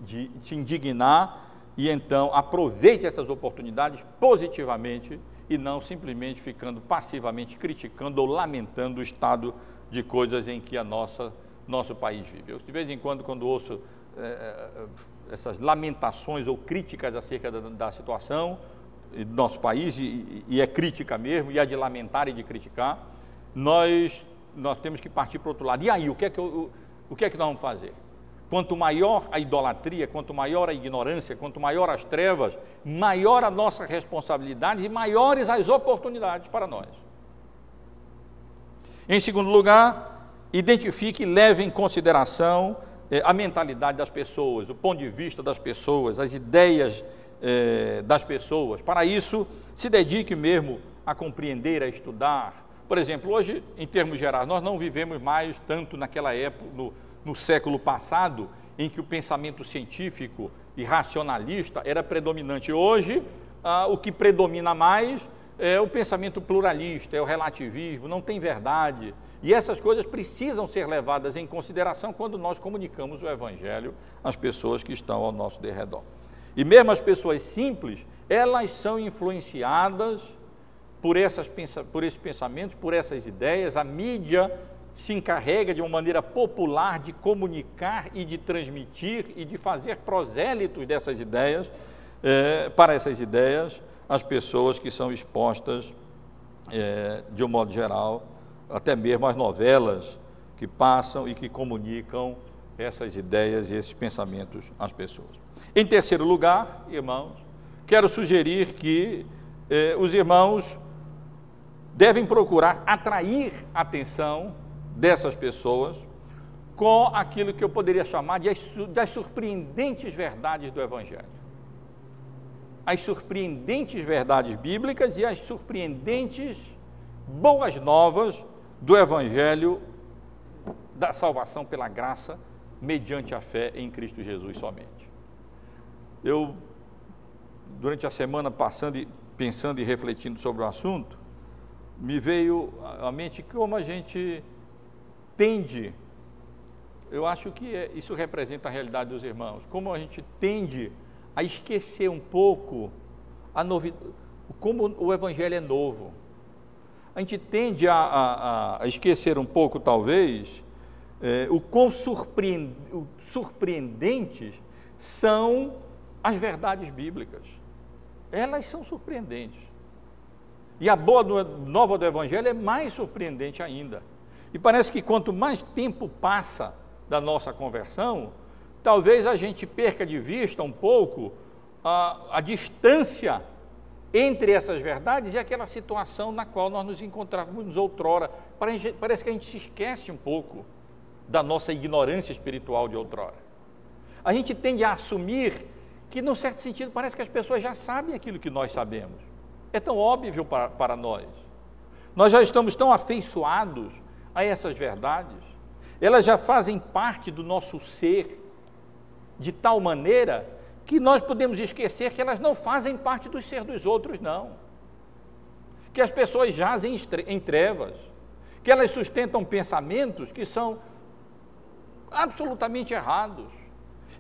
de se indignar e então aproveite essas oportunidades positivamente e não simplesmente ficando passivamente criticando ou lamentando o estado de coisas em que nosso país vive. Eu, de vez em quando ouço essas lamentações ou críticas acerca da situação do nosso país, e é crítica mesmo, e é de lamentar e de criticar, nós temos que partir para o outro lado. E aí, o que é que nós vamos fazer? Quanto maior a idolatria, quanto maior a ignorância, quanto maior as trevas, maior a nossa responsabilidade e maiores as oportunidades para nós. Em segundo lugar, identifique e leve em consideração a mentalidade das pessoas, o ponto de vista das pessoas, as ideias das pessoas. Para isso, se dedique mesmo a compreender, a estudar. Por exemplo, hoje, em termos gerais, nós não vivemos mais tanto naquela época, no século passado, em que o pensamento científico e racionalista era predominante. Hoje, o que predomina mais é o pensamento pluralista, é o relativismo, não tem verdade. E essas coisas precisam ser levadas em consideração quando nós comunicamos o Evangelho às pessoas que estão ao nosso derredor. E mesmo as pessoas simples, elas são influenciadas por esses pensamentos, por essas ideias. A mídia se encarrega de uma maneira popular de comunicar e de transmitir e de fazer prosélitos dessas ideias, para essas ideias, as pessoas que são expostas, de um modo geral, até mesmo as novelas que passam e que comunicam essas ideias e esses pensamentos às pessoas. Em terceiro lugar, irmãos, quero sugerir que os irmãos devem procurar atrair a atenção dessas pessoas com aquilo que eu poderia chamar das surpreendentes verdades do Evangelho. As surpreendentes verdades bíblicas e as surpreendentes boas novas do Evangelho da salvação pela graça, mediante a fé em Cristo Jesus somente. Eu, durante a semana, pensando e refletindo sobre o assunto, me veio à mente como a gente tende, eu acho que isso representa a realidade dos irmãos, como a gente tende a esquecer um pouco como o Evangelho é novo. A gente tende a esquecer um pouco, talvez, o quão surpreendentes são as verdades bíblicas. Elas são surpreendentes. E a boa nova do Evangelho é mais surpreendente ainda. E parece que quanto mais tempo passa da nossa conversão, talvez a gente perca de vista um pouco a distância entre essas verdades e aquela situação na qual nós nos encontrávamos outrora. Parece que a gente se esquece um pouco da nossa ignorância espiritual de outrora. A gente tende a assumir que, num certo sentido, parece que as pessoas já sabem aquilo que nós sabemos. É tão óbvio para nós. Nós já estamos tão afeiçoados a essas verdades, elas já fazem parte do nosso ser, de tal maneira que nós podemos esquecer que elas não fazem parte do ser dos outros, não. Que as pessoas jazem em trevas, que elas sustentam pensamentos que são absolutamente errados,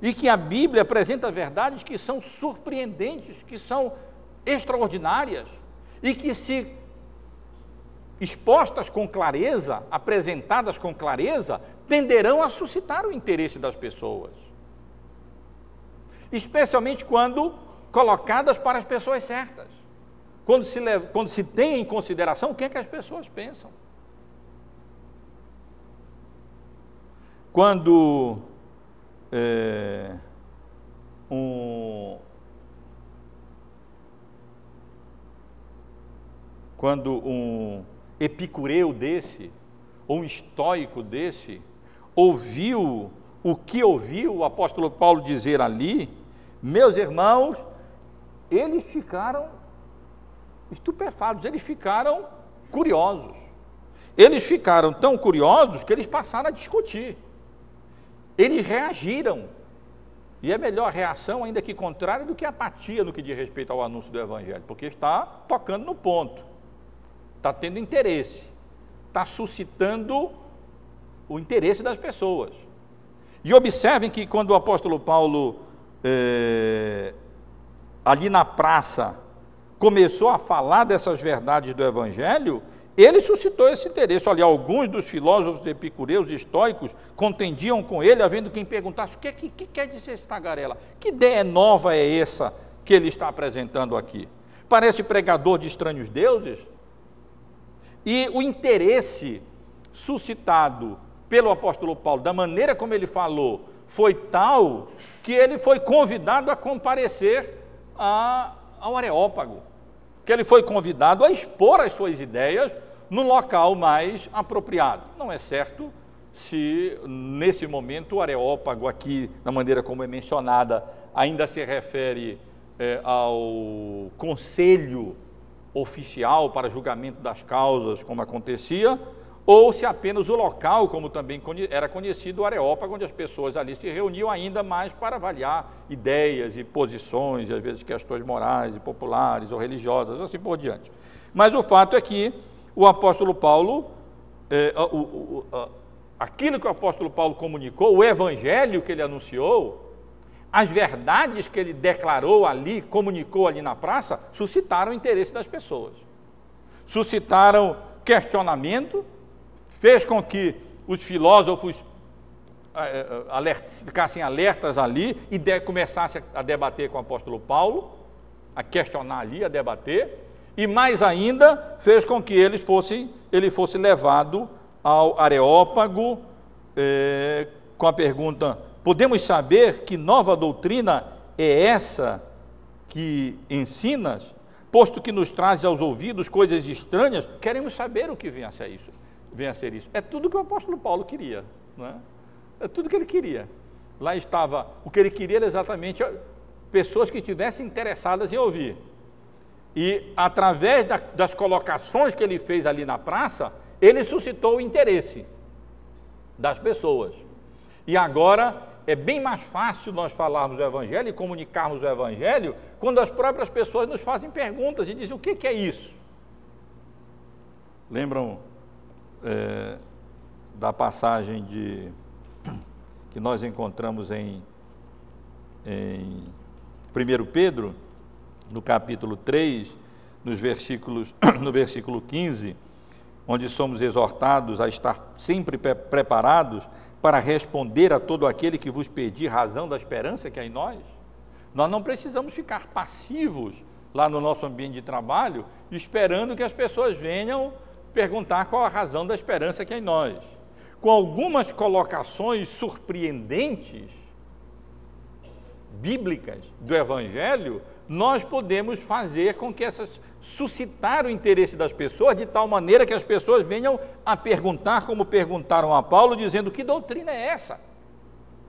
e que a Bíblia apresenta verdades que são surpreendentes, que são extraordinárias, e que, se expostas com clareza, apresentadas com clareza, tenderão a suscitar o interesse das pessoas, especialmente quando colocadas para as pessoas certas, quando se tem em consideração o que é que as pessoas pensam. Quando um epicureu desse, ou um estoico desse, ouviu o que ouviu o apóstolo Paulo dizer ali, meus irmãos, eles ficaram estupefatos, eles ficaram curiosos. Eles ficaram tão curiosos que eles passaram a discutir. Eles reagiram. E é melhor a reação, ainda que contrária, do que a apatia no que diz respeito ao anúncio do Evangelho, porque está tocando no ponto, está tendo interesse, está suscitando o interesse das pessoas. E observem que quando o apóstolo Paulo, ali na praça, começou a falar dessas verdades do Evangelho, ele suscitou esse interesse. Olha, alguns dos filósofos epicureus e estoicos contendiam com ele, havendo quem perguntasse: o que quer dizer esse tagarela? Que ideia nova é essa que ele está apresentando aqui? Parece pregador de estranhos deuses? E o interesse suscitado pelo apóstolo Paulo, da maneira como ele falou, foi tal que ele foi convidado a comparecer ao Areópago, que ele foi convidado a expor as suas ideias no local mais apropriado. Não é certo se, nesse momento, o Areópago aqui, na maneira como é mencionada, ainda se refere ao conselho oficial para julgamento das causas, como acontecia, ou se apenas o local, como também era conhecido, o Areópago, onde as pessoas ali se reuniam ainda mais para avaliar ideias e posições, e às vezes questões morais e populares ou religiosas, assim por diante. Mas o fato é que o apóstolo Paulo, aquilo que o apóstolo Paulo comunicou, o evangelho que ele anunciou, as verdades que ele declarou ali, comunicou ali na praça, suscitaram o interesse das pessoas. Suscitaram questionamento, fez com que os filósofos ficassem alertas ali e começassem a debater com o apóstolo Paulo, a questionar ali, a debater, e mais ainda fez com que ele fosse levado ao Areópago com a pergunta: podemos saber que nova doutrina é essa que ensinas, posto que nos traz aos ouvidos coisas estranhas? Queremos saber o que vem a ser isso. É tudo que o apóstolo Paulo queria, não é? É tudo que ele queria. Lá estava, o que ele queria era exatamente pessoas que estivessem interessadas em ouvir. E através das colocações que ele fez ali na praça, ele suscitou o interesse das pessoas. E agora é bem mais fácil nós falarmos o evangelho e comunicarmos o evangelho quando as próprias pessoas nos fazem perguntas e dizem: o que é isso? Lembram da passagem que nós encontramos em 1 Pedro, no capítulo 3, no versículo 15, onde somos exortados a estar sempre preparados para responder a todo aquele que vos pedir razão da esperança que há em nós? Nós não precisamos ficar passivos lá no nosso ambiente de trabalho, esperando que as pessoas venham perguntar qual a razão da esperança que há em nós. Com algumas colocações surpreendentes, bíblicas do Evangelho, nós podemos fazer com que suscitar o interesse das pessoas, de tal maneira que as pessoas venham a perguntar, como perguntaram a Paulo, dizendo: que doutrina é essa?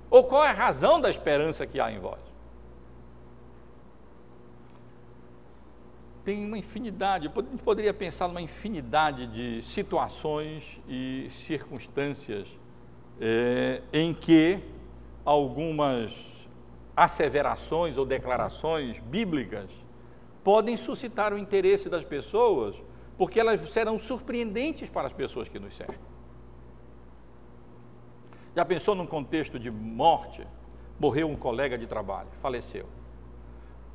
Ou qual é a razão da esperança que há em vós? Tem uma infinidade, a gente poderia pensar numa infinidade de situações e circunstâncias em que algumas asseverações ou declarações bíblicas podem suscitar o interesse das pessoas, porque elas serão surpreendentes para as pessoas que nos cercam. Já pensou num contexto de morte? Morreu um colega de trabalho, faleceu.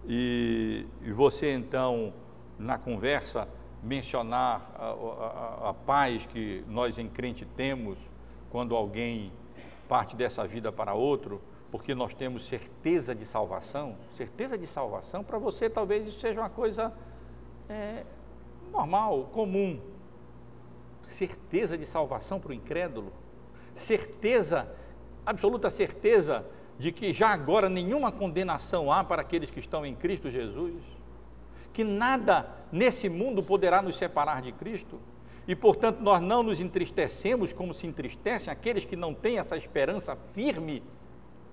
E você então, na conversa, mencionar a paz que nós em crente temos quando alguém parte dessa vida para outro, porque nós temos certeza de salvação. Certeza de salvação, para você talvez isso seja uma coisa normal, comum. Certeza de salvação para o incrédulo, certeza, absoluta certeza de que já agora nenhuma condenação há para aqueles que estão em Cristo Jesus, que nada nesse mundo poderá nos separar de Cristo, e portanto nós não nos entristecemos como se entristecem aqueles que não têm essa esperança firme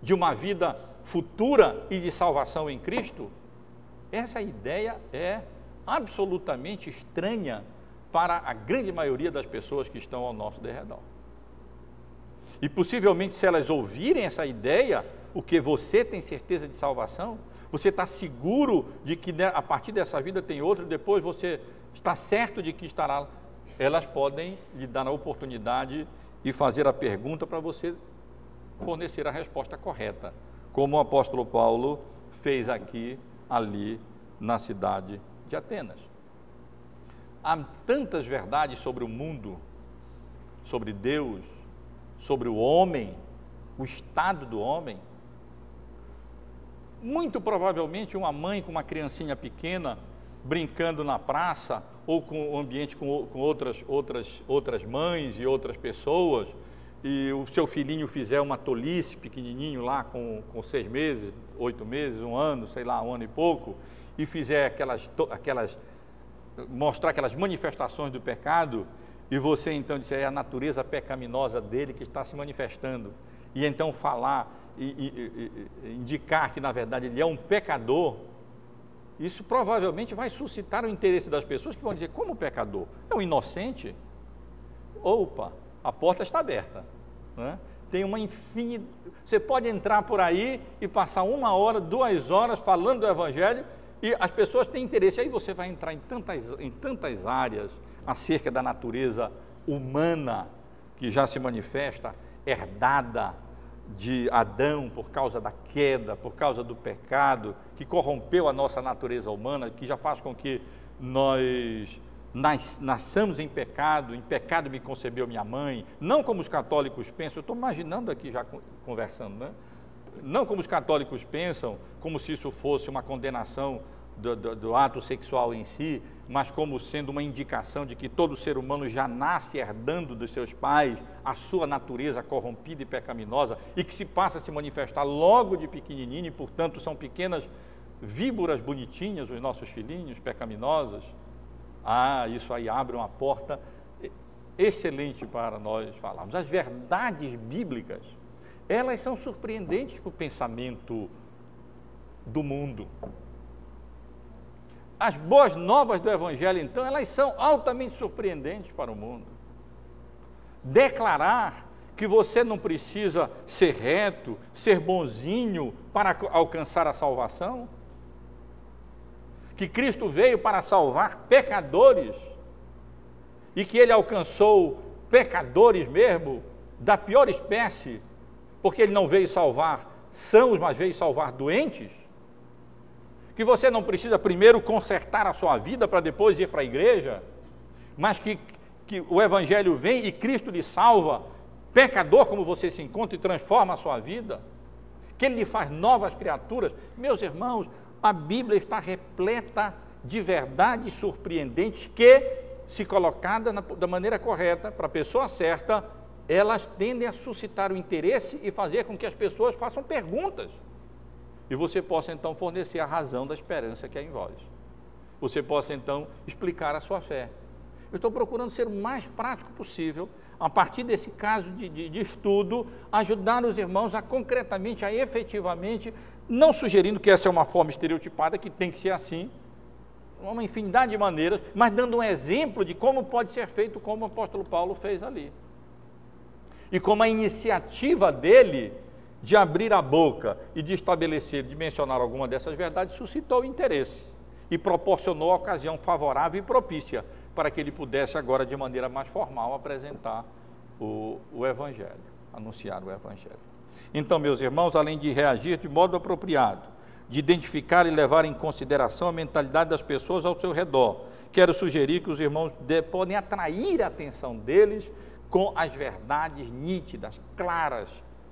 de uma vida futura e de salvação em Cristo. Essa ideia é absolutamente estranha para a grande maioria das pessoas que estão ao nosso derredor. E possivelmente, se elas ouvirem essa ideia, o que você tem certeza de salvação, você está seguro de que a partir dessa vida tem outra, depois você está certo de que estará, elas podem lhe dar a oportunidade e fazer a pergunta para você fornecer a resposta correta, como o apóstolo Paulo fez ali na cidade de Atenas. Há tantas verdades sobre o mundo, sobre Deus, sobre o homem, o estado do homem. Muito provavelmente uma mãe com uma criancinha pequena brincando na praça ou com o ambiente com outras mães e outras pessoas, e o seu filhinho fizer uma tolice pequenininho lá com 6 meses, 8 meses, 1 ano, sei lá, 1 ano e pouco, e fizer mostrar aquelas manifestações do pecado, e você então disser: é a natureza pecaminosa dele que está se manifestando, e então falar e indicar que na verdade ele é um pecador, isso provavelmente vai suscitar o interesse das pessoas, que vão dizer: como pecador? É um inocente? Opa, a porta está aberta, né? Tem uma infinidade, você pode entrar por aí e passar 1 hora, 2 horas falando do Evangelho, E as pessoas têm interesse, aí você vai entrar em tantas áreas acerca da natureza humana, que já se manifesta, herdada de Adão por causa da queda, por causa do pecado, que corrompeu a nossa natureza humana, que já faz com que nós nasçamos em pecado me concebeu minha mãe, não como os católicos pensam, eu estou imaginando aqui já conversando, né? Não como os católicos pensam, como se isso fosse uma condenação do ato sexual em si, mas como sendo uma indicação de que todo ser humano já nasce herdando dos seus pais a sua natureza corrompida e pecaminosa, e que se passa a se manifestar logo de pequenininho, e portanto são pequenas víboras bonitinhas, os nossos filhinhos pecaminosas. Isso aí abre uma porta excelente para nós falarmos. As verdades bíblicas, elas são surpreendentes para o pensamento do mundo. As boas novas do Evangelho, então, elas são altamente surpreendentes para o mundo. Declarar que você não precisa ser reto, ser bonzinho para alcançar a salvação, que Cristo veio para salvar pecadores, e que Ele alcançou pecadores mesmo, da pior espécie, porque Ele não veio salvar sãos, mas veio salvar doentes, que você não precisa primeiro consertar a sua vida para depois ir para a igreja, mas que o Evangelho vem e Cristo lhe salva, pecador como você se encontra, e transforma a sua vida, que Ele lhe faz novas criaturas. Meus irmãos, a Bíblia está repleta de verdades surpreendentes que, se colocadas da maneira correta, para a pessoa certa, elas tendem a suscitar o interesse e fazer com que as pessoas façam perguntas. E você possa então fornecer a razão da esperança que há em vós. Você possa então explicar a sua fé. Eu estou procurando ser o mais prático possível, a partir desse caso de estudo, ajudar os irmãos a concretamente, a efetivamente, não sugerindo que essa é uma forma estereotipada, que tem que ser assim, uma infinidade de maneiras, mas dando um exemplo de como pode ser feito, como o apóstolo Paulo fez ali. E como a iniciativa dele de abrir a boca e de estabelecer, de mencionar alguma dessas verdades, suscitou interesse e proporcionou a ocasião favorável e propícia para que ele pudesse agora, de maneira mais formal, apresentar o Evangelho, anunciar o Evangelho. Então, meus irmãos, além de reagir de modo apropriado, de identificar e levar em consideração a mentalidade das pessoas ao seu redor, quero sugerir que os irmãos podem atrair a atenção deles com as verdades nítidas, claras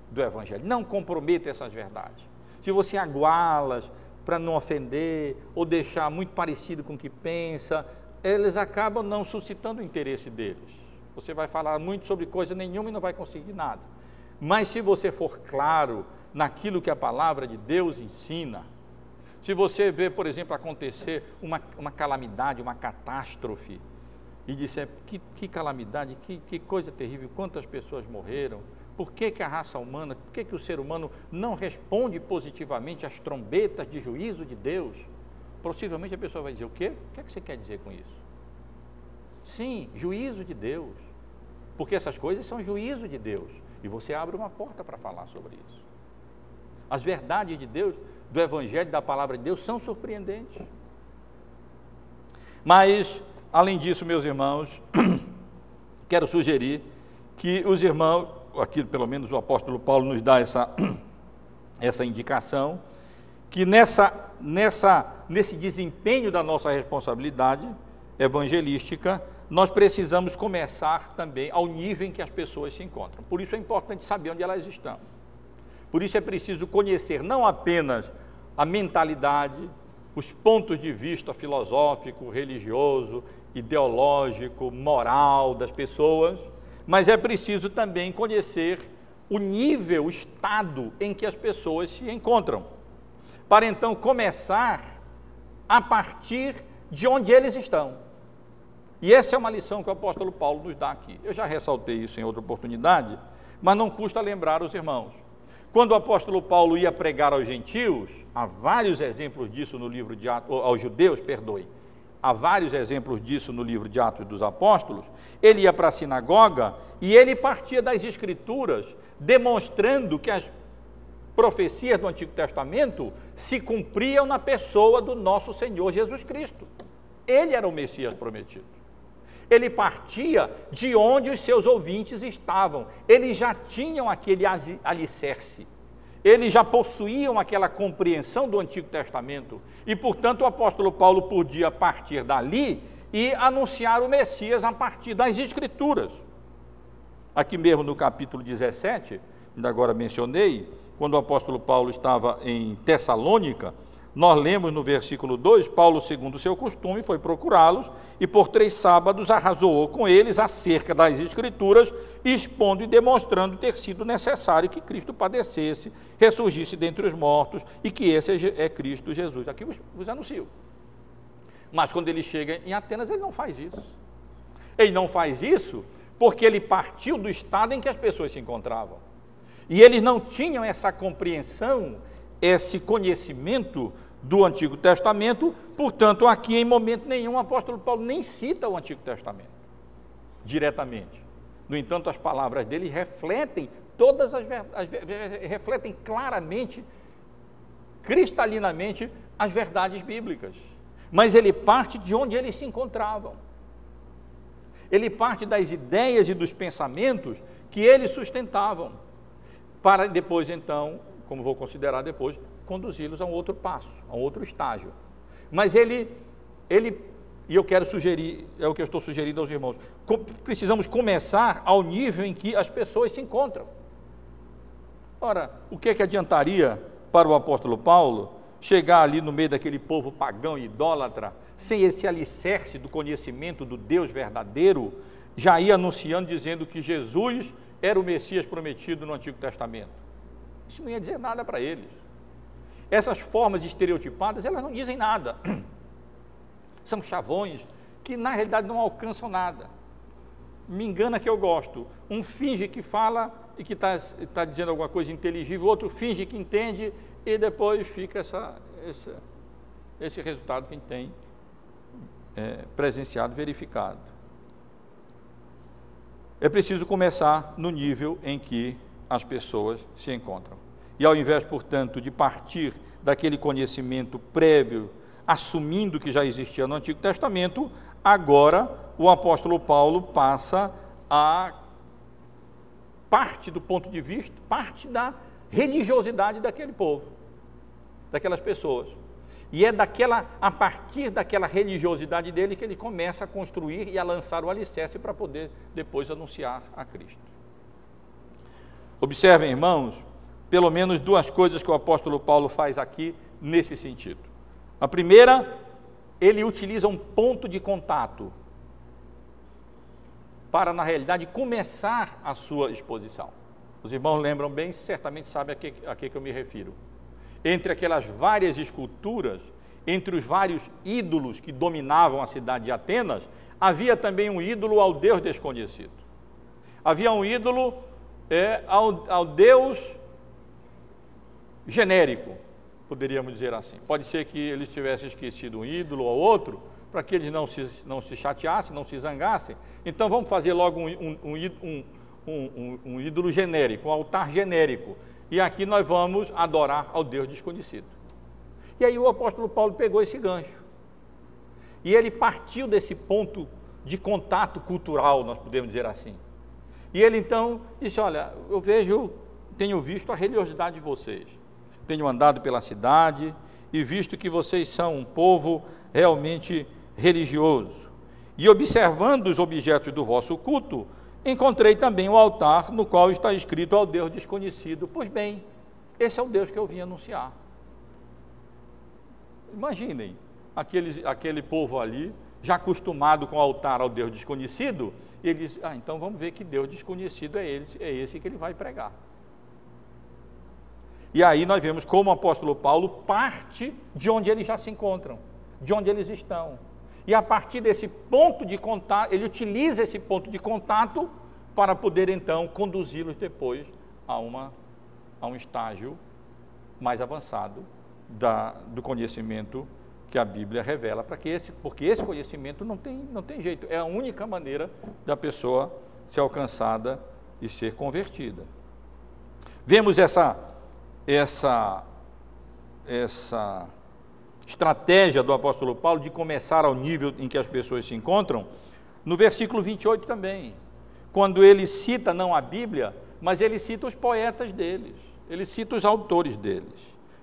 do Evangelho. Não comprometa essas verdades. Se você aguá-las para não ofender ou deixar muito parecido com o que pensa, eles acabam não suscitando o interesse deles. Você vai falar muito sobre coisa nenhuma e não vai conseguir nada. Mas se você for claro naquilo que a palavra de Deus ensina, se você vê, por exemplo, acontecer uma calamidade, uma catástrofe, e disser que calamidade, que coisa terrível, quantas pessoas morreram, por que a raça humana, por que o ser humano não responde positivamente às trombetas de juízo de Deus? Possivelmente a pessoa vai dizer, o quê? O que é que você quer dizer com isso? Sim, juízo de Deus, porque essas coisas são juízo de Deus, e você abre uma porta para falar sobre isso. As verdades de Deus, do Evangelho, da palavra de Deus, são surpreendentes. Mas, além disso, meus irmãos, quero sugerir que os irmãos, aqui pelo menos o apóstolo Paulo nos dá essa indicação, que nesse desempenho da nossa responsabilidade evangelística, nós precisamos começar também ao nível em que as pessoas se encontram. Por isso é importante saber onde elas estão. Por isso é preciso conhecer não apenas a mentalidade, os pontos de vista filosófico, religioso, ideológico, moral das pessoas, mas é preciso também conhecer o nível, o estado em que as pessoas se encontram, para então começar a partir de onde eles estão. E essa é uma lição que o apóstolo Paulo nos dá aqui. Eu já ressaltei isso em outra oportunidade, mas não custa lembrar os irmãos. Quando o apóstolo Paulo ia pregar aos gentios, há vários exemplos disso no livro de Atos, aos judeus, perdoe, há vários exemplos disso no livro de Atos dos Apóstolos, ele ia para a sinagoga e ele partia das Escrituras, demonstrando que profecias do Antigo Testamento se cumpriam na pessoa do nosso Senhor Jesus Cristo. Ele era o Messias prometido. Ele partia de onde os seus ouvintes estavam. Eles já tinham aquele alicerce. Eles já possuíam aquela compreensão do Antigo Testamento. E, portanto, o apóstolo Paulo podia partir dali e anunciar o Messias a partir das Escrituras. Aqui mesmo no capítulo 17, ainda agora mencionei, quando o apóstolo Paulo estava em Tessalônica, nós lemos no versículo 2, Paulo, segundo o seu costume, foi procurá-los e por 3 sábados arrazoou com eles acerca das Escrituras, expondo e demonstrando ter sido necessário que Cristo padecesse, ressurgisse dentre os mortos e que esse é Cristo Jesus. Aqui vos anuncio. Mas quando ele chega em Atenas, ele não faz isso. Ele não faz isso porque ele partiu do estado em que as pessoas se encontravam. E eles não tinham essa compreensão, esse conhecimento do Antigo Testamento, portanto, aqui em momento nenhum o apóstolo Paulo nem cita o Antigo Testamento, diretamente. No entanto, as palavras dele refletem refletem claramente, cristalinamente, as verdades bíblicas. Mas ele parte de onde eles se encontravam. Ele parte das ideias e dos pensamentos que eles sustentavam, para depois, então, como vou considerar depois, conduzi-los a um outro passo, a um outro estágio. Mas e eu quero sugerir, é o que eu estou sugerindo aos irmãos, precisamos começar ao nível em que as pessoas se encontram. Ora, o que adiantaria para o apóstolo Paulo chegar ali no meio daquele povo pagão e idólatra, sem esse alicerce do conhecimento do Deus verdadeiro, já ia anunciando, dizendo que Jesus era o Messias prometido no Antigo Testamento? Isso não ia dizer nada para eles. Essas formas estereotipadas, elas não dizem nada. São chavões que, na realidade, não alcançam nada. Me engana que eu gosto. Um finge que fala e que está dizendo alguma coisa inteligível, o outro finge que entende e depois fica esse resultado que a gente tem presenciado, verificado. É preciso começar no nível em que as pessoas se encontram. E ao invés, portanto, de partir daquele conhecimento prévio, assumindo que já existia no Antigo Testamento, agora o apóstolo Paulo passa a parte do ponto de vista, parte da religiosidade daquele povo, daquelas pessoas. E é a partir daquela religiosidade dele que ele começa a construir e a lançar o alicerce para poder depois anunciar a Cristo. Observem, irmãos, pelo menos 2 coisas que o apóstolo Paulo faz aqui nesse sentido. A primeira, ele utiliza um ponto de contato para, na realidade, começar a sua exposição. Os irmãos lembram bem, certamente sabem a que eu me refiro. Entre aquelas várias esculturas, entre os vários ídolos que dominavam a cidade de Atenas, havia também um ídolo ao Deus desconhecido. Havia um ídolo ao Deus genérico, poderíamos dizer assim. Pode ser que eles tivessem esquecido um ídolo ou outro, para que eles não se chateassem, não se zangassem. Então vamos fazer logo um ídolo genérico, um altar genérico. E aqui nós vamos adorar ao Deus desconhecido. E aí o apóstolo Paulo pegou esse gancho. E ele partiu desse ponto de contato cultural, nós podemos dizer assim. E ele então disse, olha, tenho visto a religiosidade de vocês. Tenho andado pela cidade e visto que vocês são um povo realmente religioso. E observando os objetos do vosso culto, encontrei também o altar no qual está escrito ao Deus desconhecido. Pois bem, esse é o Deus que eu vim anunciar. Imaginem, aquele povo ali, já acostumado com o altar ao Deus desconhecido, e ele diz, então vamos ver que Deus desconhecido é esse que ele vai pregar. E aí nós vemos como o apóstolo Paulo parte de onde eles já se encontram, de onde eles estão. E a partir desse ponto de contato, ele utiliza esse ponto de contato para poder então conduzi-los depois a um estágio mais avançado do conhecimento que a Bíblia revela, porque esse conhecimento não tem jeito, é a única maneira da pessoa ser alcançada e ser convertida. Vemos essa estratégia do apóstolo Paulo de começar ao nível em que as pessoas se encontram, no versículo 28 também, quando ele cita não a Bíblia, mas ele cita os poetas deles, ele cita os autores deles.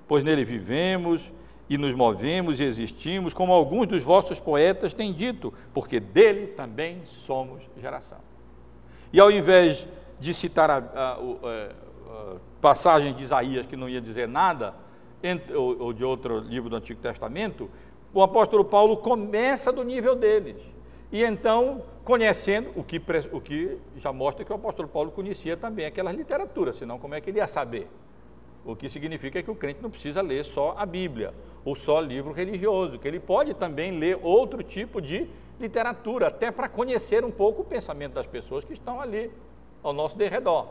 Pois nele vivemos e nos movemos e existimos, como alguns dos vossos poetas têm dito, porque dele também somos geração. E ao invés de citar a passagem de Isaías, que não ia dizer nada, ou de outro livro do Antigo Testamento, o apóstolo Paulo começa do nível deles. E então, conhecendo, o que já mostra que o apóstolo Paulo conhecia também aquelas literaturas, senão como é que ele ia saber? O que significa que o crente não precisa ler só a Bíblia, ou só livro religioso, que ele pode também ler outro tipo de literatura, até para conhecer um pouco o pensamento das pessoas que estão ali, ao nosso derredor.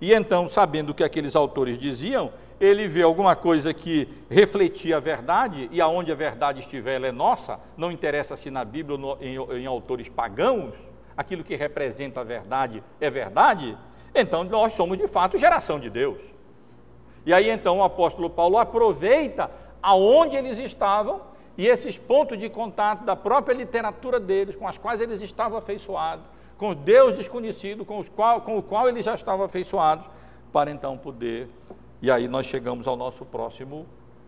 E então, sabendo o que aqueles autores diziam, ele vê alguma coisa que refletia a verdade, e aonde a verdade estiver, ela é nossa, não interessa se na Bíblia ou em autores pagãos, aquilo que representa a verdade é verdade, então nós somos de fato geração de Deus. E aí então o apóstolo Paulo aproveita aonde eles estavam, e esses pontos de contato da própria literatura deles, com as quais eles estavam afeiçoados, com o Deus desconhecido, com o qual eles já estavam afeiçoados, para então poder... E aí nós chegamos ao nosso próximo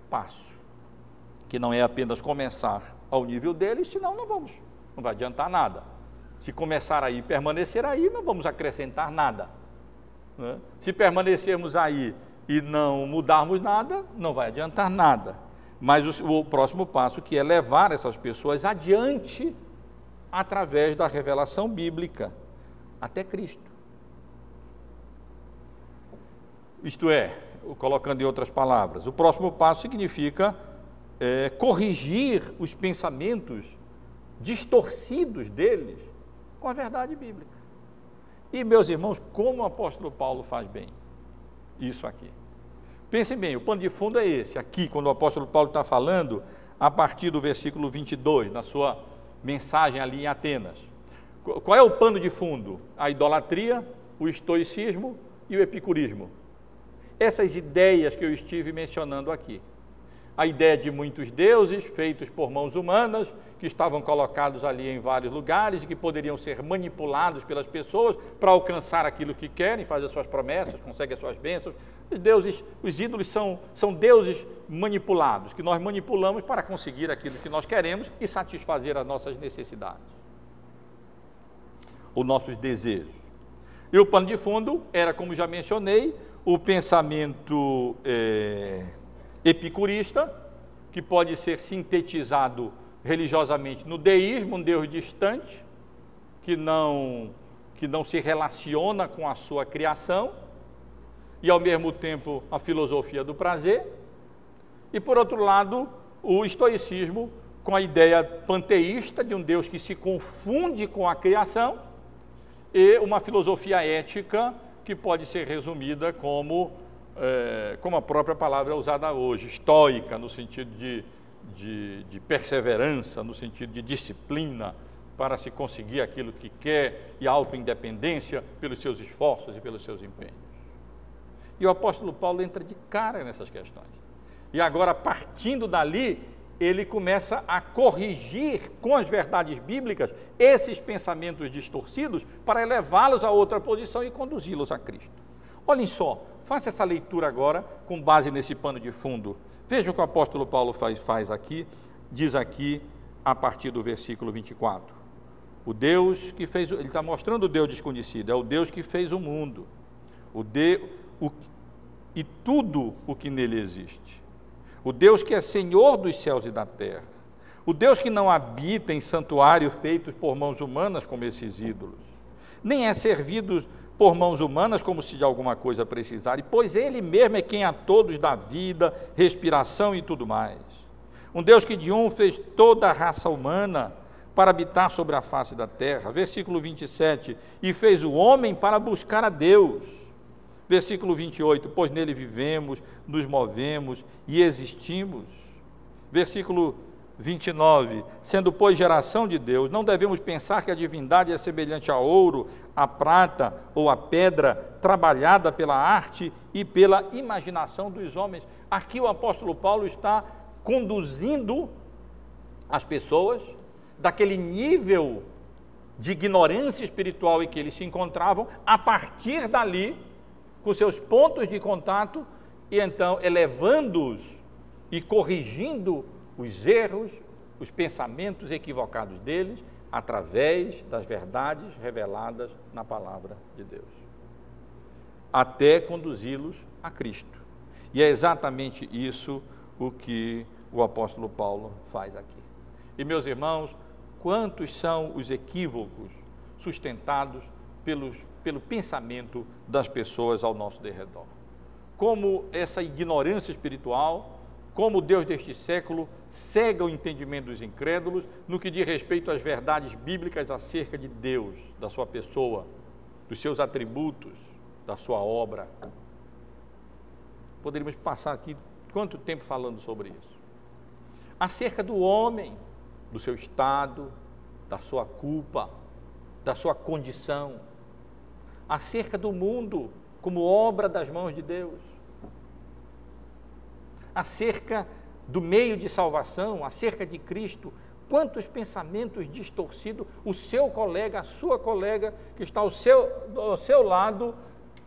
passo, que não é apenas começar ao nível deles, senão não vai adiantar nada. Se começar aí e permanecer aí, não vamos acrescentar nada, né? Se permanecermos aí e não mudarmos nada, não vai adiantar nada. Mas o próximo passo, que é levar essas pessoas adiante, através da revelação bíblica, até Cristo. Isto é, colocando em outras palavras, o próximo passo significa corrigir os pensamentos distorcidos deles com a verdade bíblica. E, meus irmãos, como o apóstolo Paulo faz bem isso aqui. Pensem bem, o pano de fundo é esse, aqui, quando o apóstolo Paulo está falando, a partir do versículo 22, na sua mensagem ali em Atenas. Qual é o pano de fundo? A idolatria, o estoicismo e o epicurismo. Essas ideias que eu estive mencionando aqui. A ideia de muitos deuses feitos por mãos humanas, que estavam colocados ali em vários lugares e que poderiam ser manipulados pelas pessoas para alcançar aquilo que querem, fazer suas promessas, conseguem as suas bênçãos. Os deuses, os ídolos são deuses manipulados, que nós manipulamos para conseguir aquilo que nós queremos e satisfazer as nossas necessidades, os nossos desejos. E o pano de fundo era, como já mencionei, o pensamento epicurista, que pode ser sintetizado religiosamente no deísmo, um Deus distante, que não se relaciona com a sua criação, e ao mesmo tempo a filosofia do prazer, e por outro lado o estoicismo, com a ideia panteísta de um Deus que se confunde com a criação, e uma filosofia ética que pode ser resumida como a própria palavra é usada hoje, estoica, no sentido de perseverança, no sentido de disciplina, para se conseguir aquilo que quer, e autoindependência pelos seus esforços e pelos seus empenhos. E o apóstolo Paulo entra de cara nessas questões. E agora, partindo dali, ele começa a corrigir com as verdades bíblicas esses pensamentos distorcidos para elevá-los a outra posição e conduzi-los a Cristo. Olhem só, faça essa leitura agora com base nesse pano de fundo. Vejam o que o apóstolo Paulo faz aqui, diz aqui a partir do versículo 24. O Deus que fez, ele está mostrando o Deus desconhecido, é o Deus que fez o mundo, e tudo o que nele existe. O Deus que é Senhor dos céus e da terra. O Deus que não habita em santuário feito por mãos humanas como esses ídolos. Nem é servido por mãos humanas como se de alguma coisa precisarem, pois Ele mesmo é quem a todos dá vida, respiração e tudo mais. Um Deus que de um fez toda a raça humana para habitar sobre a face da terra. Versículo 27, e fez o homem para buscar a Deus. Versículo 28, pois nele vivemos, nos movemos e existimos. Versículo 29, sendo, pois, geração de Deus, não devemos pensar que a divindade é semelhante a ouro, a prata ou a pedra, trabalhada pela arte e pela imaginação dos homens. Aqui o apóstolo Paulo está conduzindo as pessoas daquele nível de ignorância espiritual em que eles se encontravam, a partir dali, com seus pontos de contato, e então elevando-os e corrigindo os erros, os pensamentos equivocados deles, através das verdades reveladas na palavra de Deus, até conduzi-los a Cristo. E é exatamente isso o que o apóstolo Paulo faz aqui. E, meus irmãos, quantos são os equívocos sustentados pelo pensamento das pessoas ao nosso derredor? Como essa ignorância espiritual, como o Deus deste século cega o entendimento dos incrédulos no que diz respeito às verdades bíblicas acerca de Deus, da sua pessoa, dos seus atributos, da sua obra. Poderíamos passar aqui quanto tempo falando sobre isso? Acerca do homem, do seu estado, da sua culpa, da sua condição, acerca do mundo como obra das mãos de Deus, acerca do meio de salvação, acerca de Cristo. Quantos pensamentos distorcidos o seu colega, a sua colega que está ao seu lado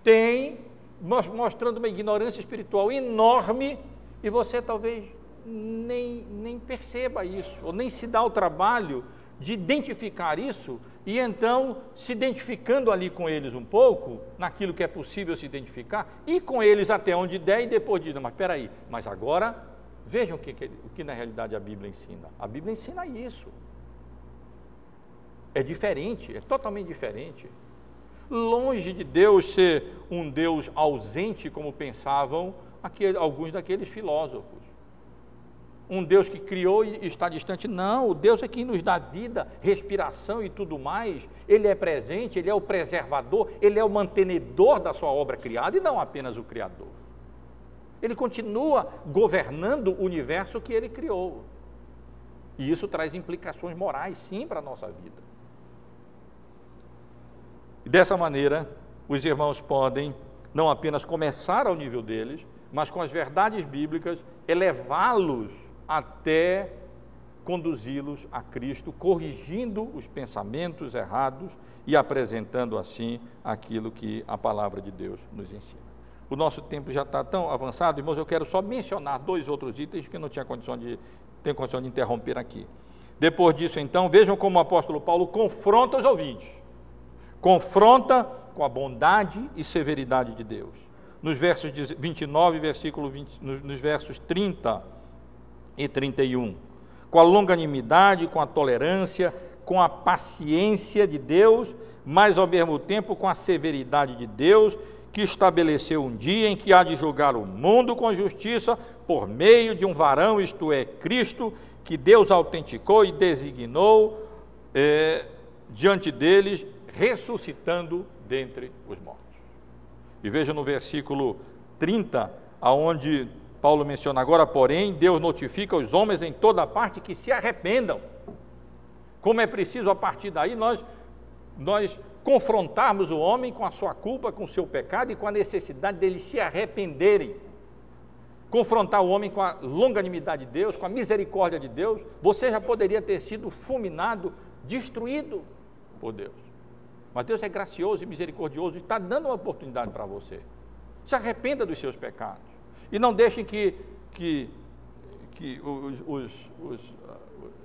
tem, mostrando uma ignorância espiritual enorme, e você talvez nem perceba isso, ou nem se dá o trabalho de identificar isso, e então, se identificando ali com eles um pouco, naquilo que é possível se identificar, e com eles até onde der, e depois diz, mas espera aí, mas agora, vejam o que na realidade a Bíblia ensina. A Bíblia ensina isso. É diferente, é totalmente diferente. Longe de Deus ser um Deus ausente, como pensavam alguns daqueles filósofos. Um Deus que criou e está distante. Não, o Deus é quem nos dá vida, respiração e tudo mais. Ele é presente, Ele é o preservador, Ele é o mantenedor da sua obra criada e não apenas o Criador. Ele continua governando o universo que Ele criou. E isso traz implicações morais, sim, para a nossa vida. E dessa maneira, os irmãos podem não apenas começar ao nível deles, mas com as verdades bíblicas, elevá-los até conduzi-los a Cristo, corrigindo os pensamentos errados e apresentando assim aquilo que a palavra de Deus nos ensina. O nosso tempo já está tão avançado, irmãos, eu quero só mencionar 2 outros itens que eu não tenho condição de interromper aqui. Depois disso, então, vejam como o apóstolo Paulo confronta os ouvintes. Confronta com a bondade e severidade de Deus. Nos versos 29, nos versos 30 e 31, com a longanimidade, com a tolerância, com a paciência de Deus, mas ao mesmo tempo com a severidade de Deus, que estabeleceu um dia em que há de julgar o mundo com justiça, por meio de um varão, isto é, Cristo, que Deus autenticou e designou diante deles, ressuscitando dentre os mortos. E veja no versículo 30, aonde Paulo menciona agora, porém, Deus notifica os homens em toda parte que se arrependam. Como é preciso, a partir daí, nós confrontarmos o homem com a sua culpa, com o seu pecado e com a necessidade deles se arrependerem. Confrontar o homem com a longanimidade de Deus, com a misericórdia de Deus. Você já poderia ter sido fulminado, destruído por Deus. Mas Deus é gracioso e misericordioso e está dando uma oportunidade para você. Se arrependa dos seus pecados. E não deixem que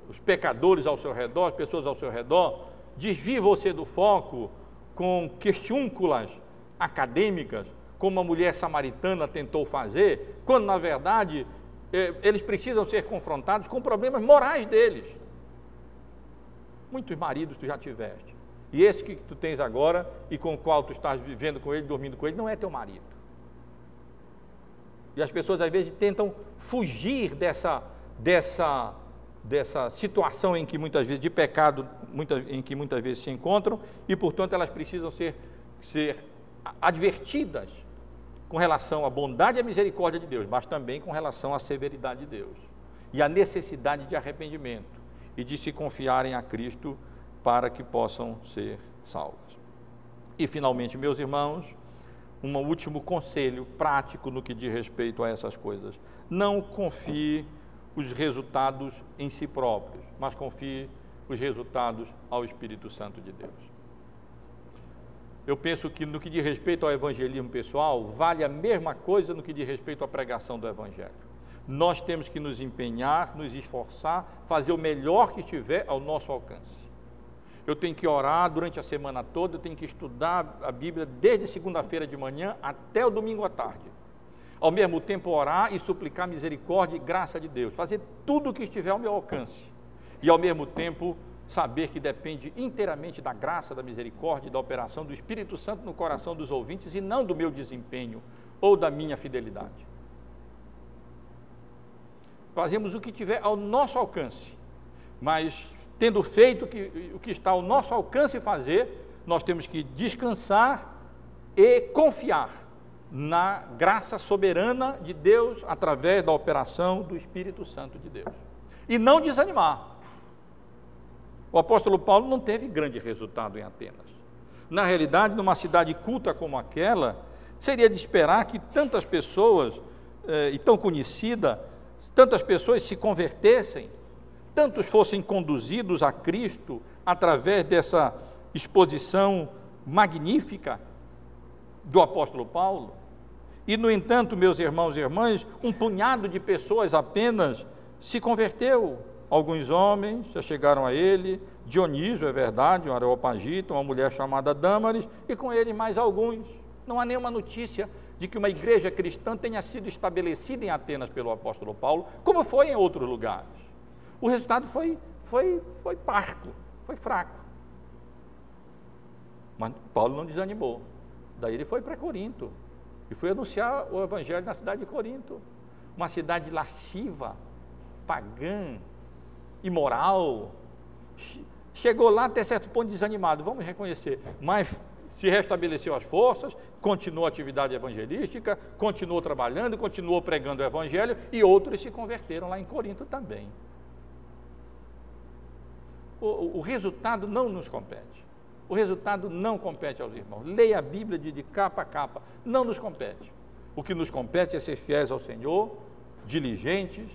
os pecadores ao seu redor, as pessoas ao seu redor, desviem você do foco com questiúnculas acadêmicas, como a mulher samaritana tentou fazer, quando, na verdade, eles precisam ser confrontados com problemas morais deles. Muitos maridos tu já tiveste. E esse que tu tens agora e com o qual tu estás vivendo com ele, dormindo com ele, não é teu marido. E as pessoas, às vezes, tentam fugir dessa situação em que muitas vezes, de pecado, em que muitas vezes se encontram, e, portanto, elas precisam ser advertidas com relação à bondade e à misericórdia de Deus, mas também com relação à severidade de Deus. e a necessidade de arrependimento e de se confiarem a Cristo para que possam ser salvos. E finalmente, meus irmãos, um último conselho prático no que diz respeito a essas coisas: não confie os resultados em si próprios, mas confie os resultados ao Espírito Santo de Deus. Eu penso que no que diz respeito ao evangelismo pessoal, vale a mesma coisa no que diz respeito à pregação do Evangelho. Nós temos que nos empenhar, nos esforçar, fazer o melhor que estiver ao nosso alcance. Eu tenho que orar durante a semana toda, eu tenho que estudar a Bíblia desde segunda-feira de manhã até o domingo à tarde. Ao mesmo tempo orar e suplicar misericórdia e graça de Deus, fazer tudo o que estiver ao meu alcance. E ao mesmo tempo saber que depende inteiramente da graça, da misericórdia e da operação do Espírito Santo no coração dos ouvintes e não do meu desempenho ou da minha fidelidade. Fazemos o que tiver ao nosso alcance, mas tendo feito o que está ao nosso alcance fazer, nós temos que descansar e confiar na graça soberana de Deus através da operação do Espírito Santo de Deus. E não desanimar. O apóstolo Paulo não teve grande resultado em Atenas. Na realidade, numa cidade culta como aquela, seria de esperar que tantas pessoas, e tão conhecida, tantas pessoas se convertessem, tantos fossem conduzidos a Cristo através dessa exposição magnífica do apóstolo Paulo. E, no entanto, meus irmãos e irmãs, um punhado de pessoas apenas se converteu. Alguns homens já chegaram a ele, Dionísio, é verdade, um areopagita, uma mulher chamada Dâmaris, e com ele mais alguns. Não há nenhuma notícia de que uma igreja cristã tenha sido estabelecida em Atenas pelo apóstolo Paulo, como foi em outros lugares. O resultado foi parco, foi fraco. Mas Paulo não desanimou. Daí ele foi para Corinto e foi anunciar o evangelho na cidade de Corinto, uma cidade lasciva, pagã, imoral. Chegou lá até certo ponto desanimado, vamos reconhecer, mas se restabeleceu as forças, continuou a atividade evangelística, continuou trabalhando, continuou pregando o evangelho, e outros se converteram lá em Corinto também. O resultado não nos compete. O resultado não compete aos irmãos. Leia a Bíblia de capa a capa, não nos compete. O que nos compete é ser fiéis ao Senhor, diligentes,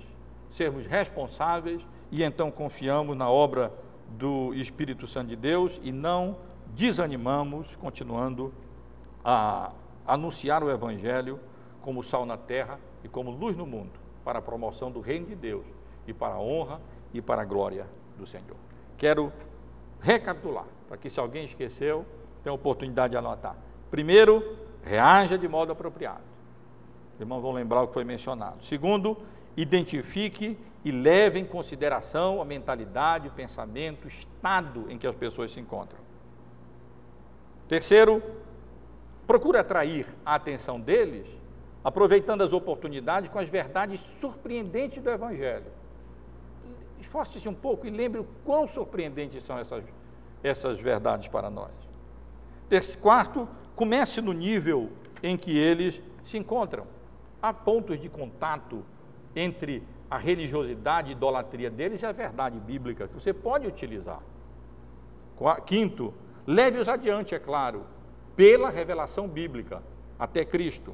sermos responsáveis, e então confiamos na obra do Espírito Santo de Deus e não desanimamos, continuando a anunciar o Evangelho como sal na terra e como luz no mundo, para a promoção do reino de Deus e para a honra e para a glória do Senhor. Quero recapitular, para que se alguém esqueceu, tenha a oportunidade de anotar. Primeiro, reaja de modo apropriado. Os irmãos vão lembrar o que foi mencionado. Segundo, identifique e leve em consideração a mentalidade, o pensamento, o estado em que as pessoas se encontram. Terceiro, procure atrair a atenção deles, aproveitando as oportunidades com as verdades surpreendentes do Evangelho. Esforce-se um pouco e lembre o quão surpreendentes são essas verdades para nós. Quarto, comece no nível em que eles se encontram. Há pontos de contato entre a religiosidade e idolatria deles e a verdade bíblica que você pode utilizar. Quinto, leve-os adiante, é claro, pela revelação bíblica, até Cristo.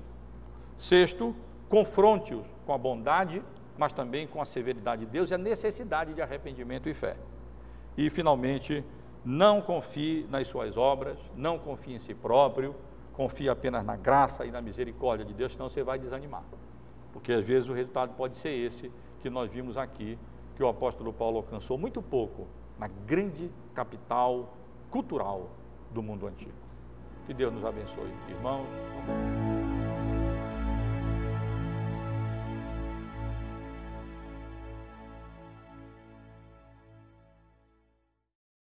Sexto, confronte-os com a bondade, mas também com a severidade de Deus e a necessidade de arrependimento e fé. E, finalmente, não confie nas suas obras, não confie em si próprio, confie apenas na graça e na misericórdia de Deus, senão você vai desanimar. Porque, às vezes, o resultado pode ser esse que nós vimos aqui, que o apóstolo Paulo alcançou muito pouco na grande capital cultural do mundo antigo. Que Deus nos abençoe, irmãos.